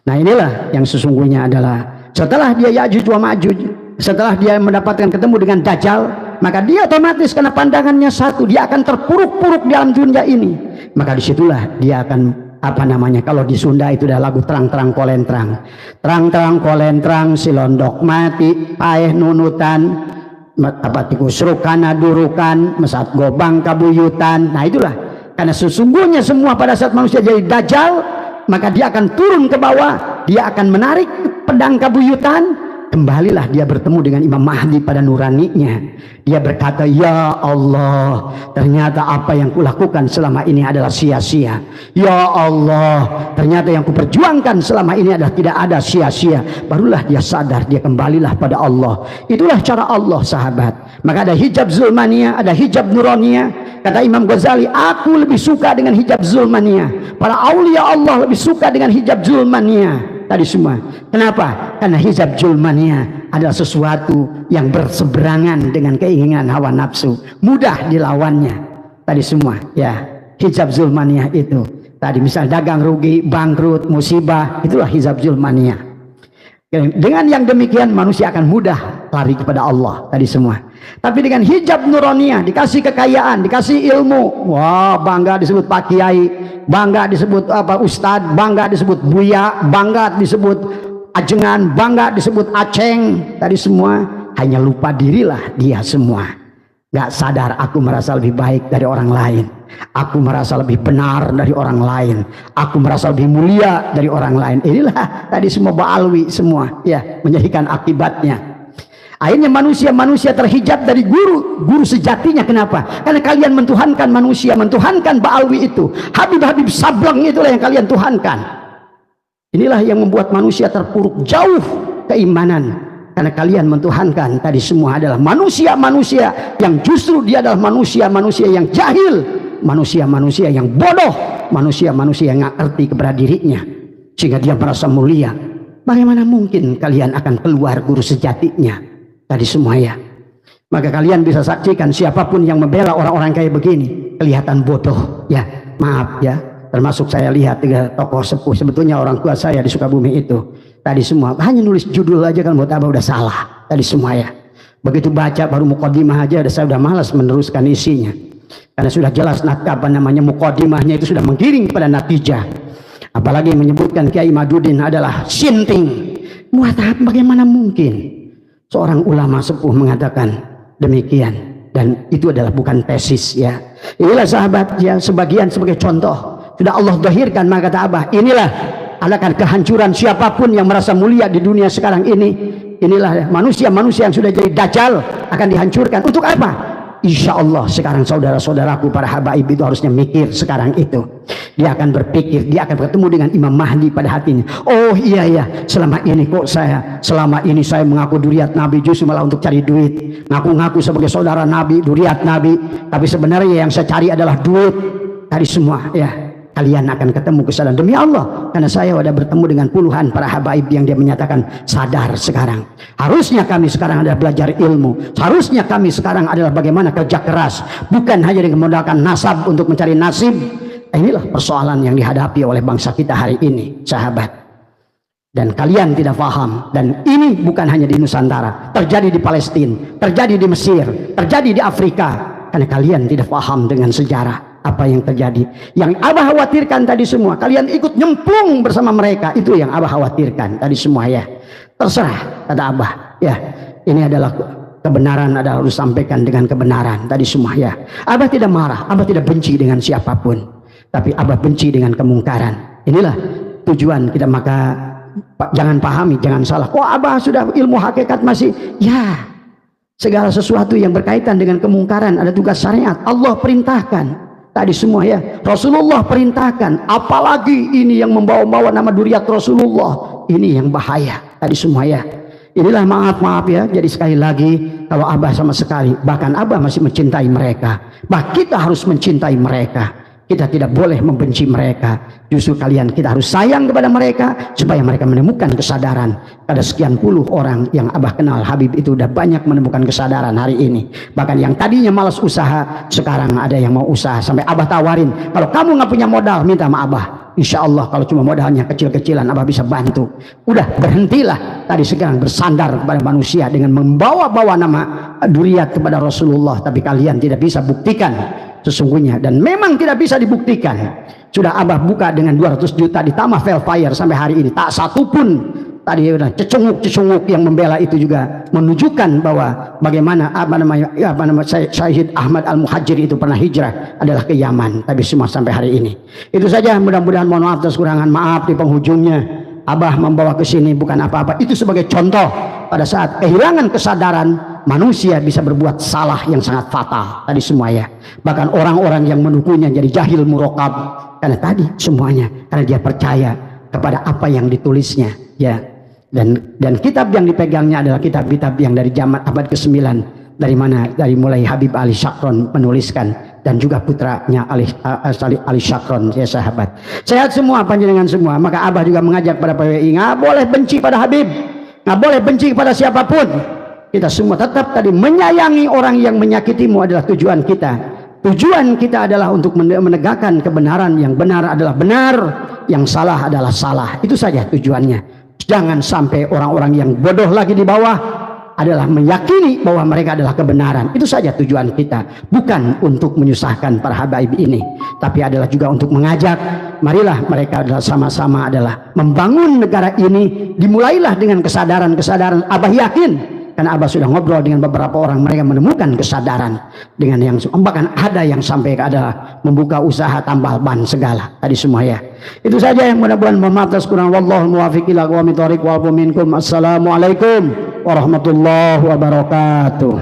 Nah inilah yang sesungguhnya adalah setelah dia Ya'juj wa Ma'juj, setelah dia mendapatkan ketemu dengan Dajjal, maka dia otomatis karena pandangannya satu, dia akan terpuruk-puruk dalam dunia ini. Maka disitulah dia akan kalau di Sunda itu dah lagu terang-terang kolentrang, terang-terang kolentrang silondok mati paeh nunutan tikusrukana durukan mesat gobang kabuyutan. Nah itulah, karena sesungguhnya semua pada saat manusia jadi Dajjal, maka dia akan turun ke bawah, dia akan menarik pedang kabuyutan. Kembalilah dia bertemu dengan Imam Mahdi pada nuraninya. Dia berkata, ya Allah, ternyata apa yang kulakukan selama ini adalah sia-sia. Ya Allah, ternyata yang kuperjuangkan selama ini adalah tidak ada sia-sia. Barulah dia sadar, dia kembalilah pada Allah. Itulah cara Allah, sahabat. Maka ada hijab zulmania, ada hijab nuraniyah. Kata Imam Ghazali, aku lebih suka dengan hijab zulmania. Para aulia Allah lebih suka dengan hijab zulmania. Tadi semua. Kenapa? Karena hijab zulmania adalah sesuatu yang berseberangan dengan keinginan hawa nafsu, mudah dilawannya. Tadi semua, ya. Hijab zulmania itu. Tadi misal dagang rugi, bangkrut, musibah, itulah hijab zulmania. Dengan yang demikian manusia akan mudah lari kepada Allah. Tadi semua. Tapi dengan hijab nuraniyah, dikasih kekayaan, dikasih ilmu, wah bangga disebut Pak Kiai, bangga disebut Ustadz, bangga disebut Buya, bangga disebut Ajengan, bangga disebut Aceng. Tadi semua hanya lupa dirilah dia semua. Gak sadar aku merasa lebih baik dari orang lain, aku merasa lebih benar dari orang lain, aku merasa lebih mulia dari orang lain. Inilah tadi semua ba'alwi semua, ya, menjadikan akibatnya. Akhirnya manusia terhijab dari guru sejatinya. Kenapa? Karena kalian mentuhankan manusia, mentuhankan ba'alwi itu, Habib-Habib Sableng itulah yang kalian tuhankan. Inilah yang membuat manusia terpuruk jauh keimanan, karena kalian mentuhankan tadi semua adalah manusia-manusia yang justru dia adalah manusia-manusia yang jahil, manusia-manusia yang bodoh, manusia-manusia yang nggak ngerti kepada dirinya sehingga dia merasa mulia. Bagaimana mungkin kalian akan keluar guru sejatinya? Tadi semua, ya. Maka kalian bisa saksikan siapapun yang membela orang-orang kayak begini kelihatan bodoh, ya. Maaf, ya. Termasuk saya lihat 3 tokoh sepuh, sebetulnya orang tua saya di Sukabumi itu. Tadi semua hanya nulis judul aja kan buat apa udah salah. Tadi semua, ya. Begitu baca baru muqaddimah aja saya udah malas meneruskan isinya. Karena sudah jelas muqaddimahnya itu sudah menggiring pada natijah. Apalagi menyebutkan Kiai Madudin adalah sinting. Muat apa, bagaimana mungkin seorang ulama sepuh mengatakan demikian, dan itu adalah bukan tesis, ya. Inilah sahabat, ya, sebagian sebagai contoh sudah Allah zahirkan. Maka kata Abah, inilah adalah kehancuran siapapun yang merasa mulia di dunia sekarang ini. Inilah manusia-manusia yang sudah jadi Dajjal akan dihancurkan. Untuk apa? Insya Allah sekarang saudara-saudaraku para habaib itu harusnya mikir sekarang itu. Dia akan berpikir, dia akan bertemu dengan Imam Mahdi pada hatinya. Oh iya, selama ini saya mengaku duriat Nabi justru malah untuk cari duit. Ngaku-ngaku sebagai saudara Nabi, duriat Nabi, tapi sebenarnya yang saya cari adalah duit. Tadi semua, ya. Kalian akan ketemu kesadaran demi Allah, karena saya sudah bertemu dengan puluhan para habaib yang dia menyatakan sadar sekarang. Harusnya kami sekarang adalah belajar ilmu, harusnya kami sekarang adalah bagaimana kerja keras, bukan hanya dengan mengandalkan nasab untuk mencari nasib. Inilah persoalan yang dihadapi oleh bangsa kita hari ini, sahabat. Dan kalian tidak paham, dan ini bukan hanya di Nusantara, terjadi di Palestina, terjadi di Mesir, terjadi di Afrika, karena kalian tidak paham dengan sejarah apa yang terjadi. Yang Abah khawatirkan tadi semua, kalian ikut nyemplung bersama mereka, itu yang Abah khawatirkan tadi semua, ya. Terserah, kata Abah, ya. Ini adalah kebenaran, harus sampaikan dengan kebenaran tadi semua, ya. Abah tidak marah, Abah tidak benci dengan siapapun, tapi Abah benci dengan kemungkaran. Inilah tujuan kita. Maka jangan pahami, jangan salah. Kok Abah sudah ilmu hakikat masih, ya. Segala sesuatu yang berkaitan dengan kemungkaran ada tugas syariat, Allah perintahkan. Tadi semua, ya, Rasulullah perintahkan. Apalagi ini yang membawa-bawa nama duriat Rasulullah, ini yang bahaya. Tadi semua, ya. Inilah maaf ya. Jadi sekali lagi, kalau Abah sama sekali, bahkan Abah masih mencintai mereka, kita harus mencintai mereka. Kita tidak boleh membenci mereka. Justru kita harus sayang kepada mereka supaya mereka menemukan kesadaran. Ada sekian puluh orang yang Abah kenal Habib itu udah banyak menemukan kesadaran hari ini. Bahkan yang tadinya malas usaha, sekarang ada yang mau usaha. Sampai Abah tawarin, kalau kamu nggak punya modal, minta sama Abah. Insya Allah kalau cuma modalnya kecil-kecilan Abah bisa bantu. Udah berhentilah tadi sekarang bersandar kepada manusia dengan membawa-bawa nama duriat kepada Rasulullah, tapi kalian tidak bisa buktikan sesungguhnya, dan memang tidak bisa dibuktikan. Sudah Abah buka dengan 200 juta ditambah Velfire sampai hari ini tak satu pun tadi cecunguk yang membela itu juga menunjukkan bahwa bagaimana Syahid Ahmad Al-Muhajir itu pernah hijrah adalah ke Yaman, tapi semua sampai hari ini. Itu saja, mudah-mudahan mohon maaf atas kurangan, maaf di penghujungnya Abah membawa ke sini bukan apa-apa, itu sebagai contoh pada saat kehilangan kesadaran manusia bisa berbuat salah yang sangat fatal tadi semua ya. Bahkan orang-orang yang mendukungnya jadi jahil murokab karena tadi semuanya karena dia percaya kepada apa yang ditulisnya ya. Dan kitab yang dipegangnya adalah kitab-kitab yang dari zaman abad ke-9, dari mulai Habib Ali Syakron menuliskan, dan juga putranya Ali Syakron, ya sahabat. Sehat semua panjenengan semua. Maka Abah juga mengajak pada PWI, nggak boleh benci pada Habib, nggak boleh benci kepada siapapun. Kita semua tetap tadi menyayangi orang yang menyakitimu adalah tujuan kita. Tujuan kita adalah untuk menegakkan kebenaran, yang benar adalah benar, yang salah adalah salah. Itu saja tujuannya. Jangan sampai orang-orang yang bodoh lagi di bawah adalah meyakini bahwa mereka adalah kebenaran. Itu saja tujuan kita. Bukan untuk menyusahkan para habaib ini, tapi adalah juga untuk mengajak, marilah mereka adalah sama-sama adalah membangun negara ini. Dimulailah dengan kesadaran-kesadaran. Abah yakin, karena Abah sudah ngobrol dengan beberapa orang, mereka menemukan kesadaran dengan yang bahkan ada yang sampai ada membuka usaha tambal ban segala tadi semua ya. Itu saja yang mudah-mudahan, mohon maaf atas kurang. Wallahu muwaffiq ila aqwamit thoriq wa minkum. Assalamualaikum warahmatullahi wabarakatuh.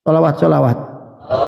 Sholawat.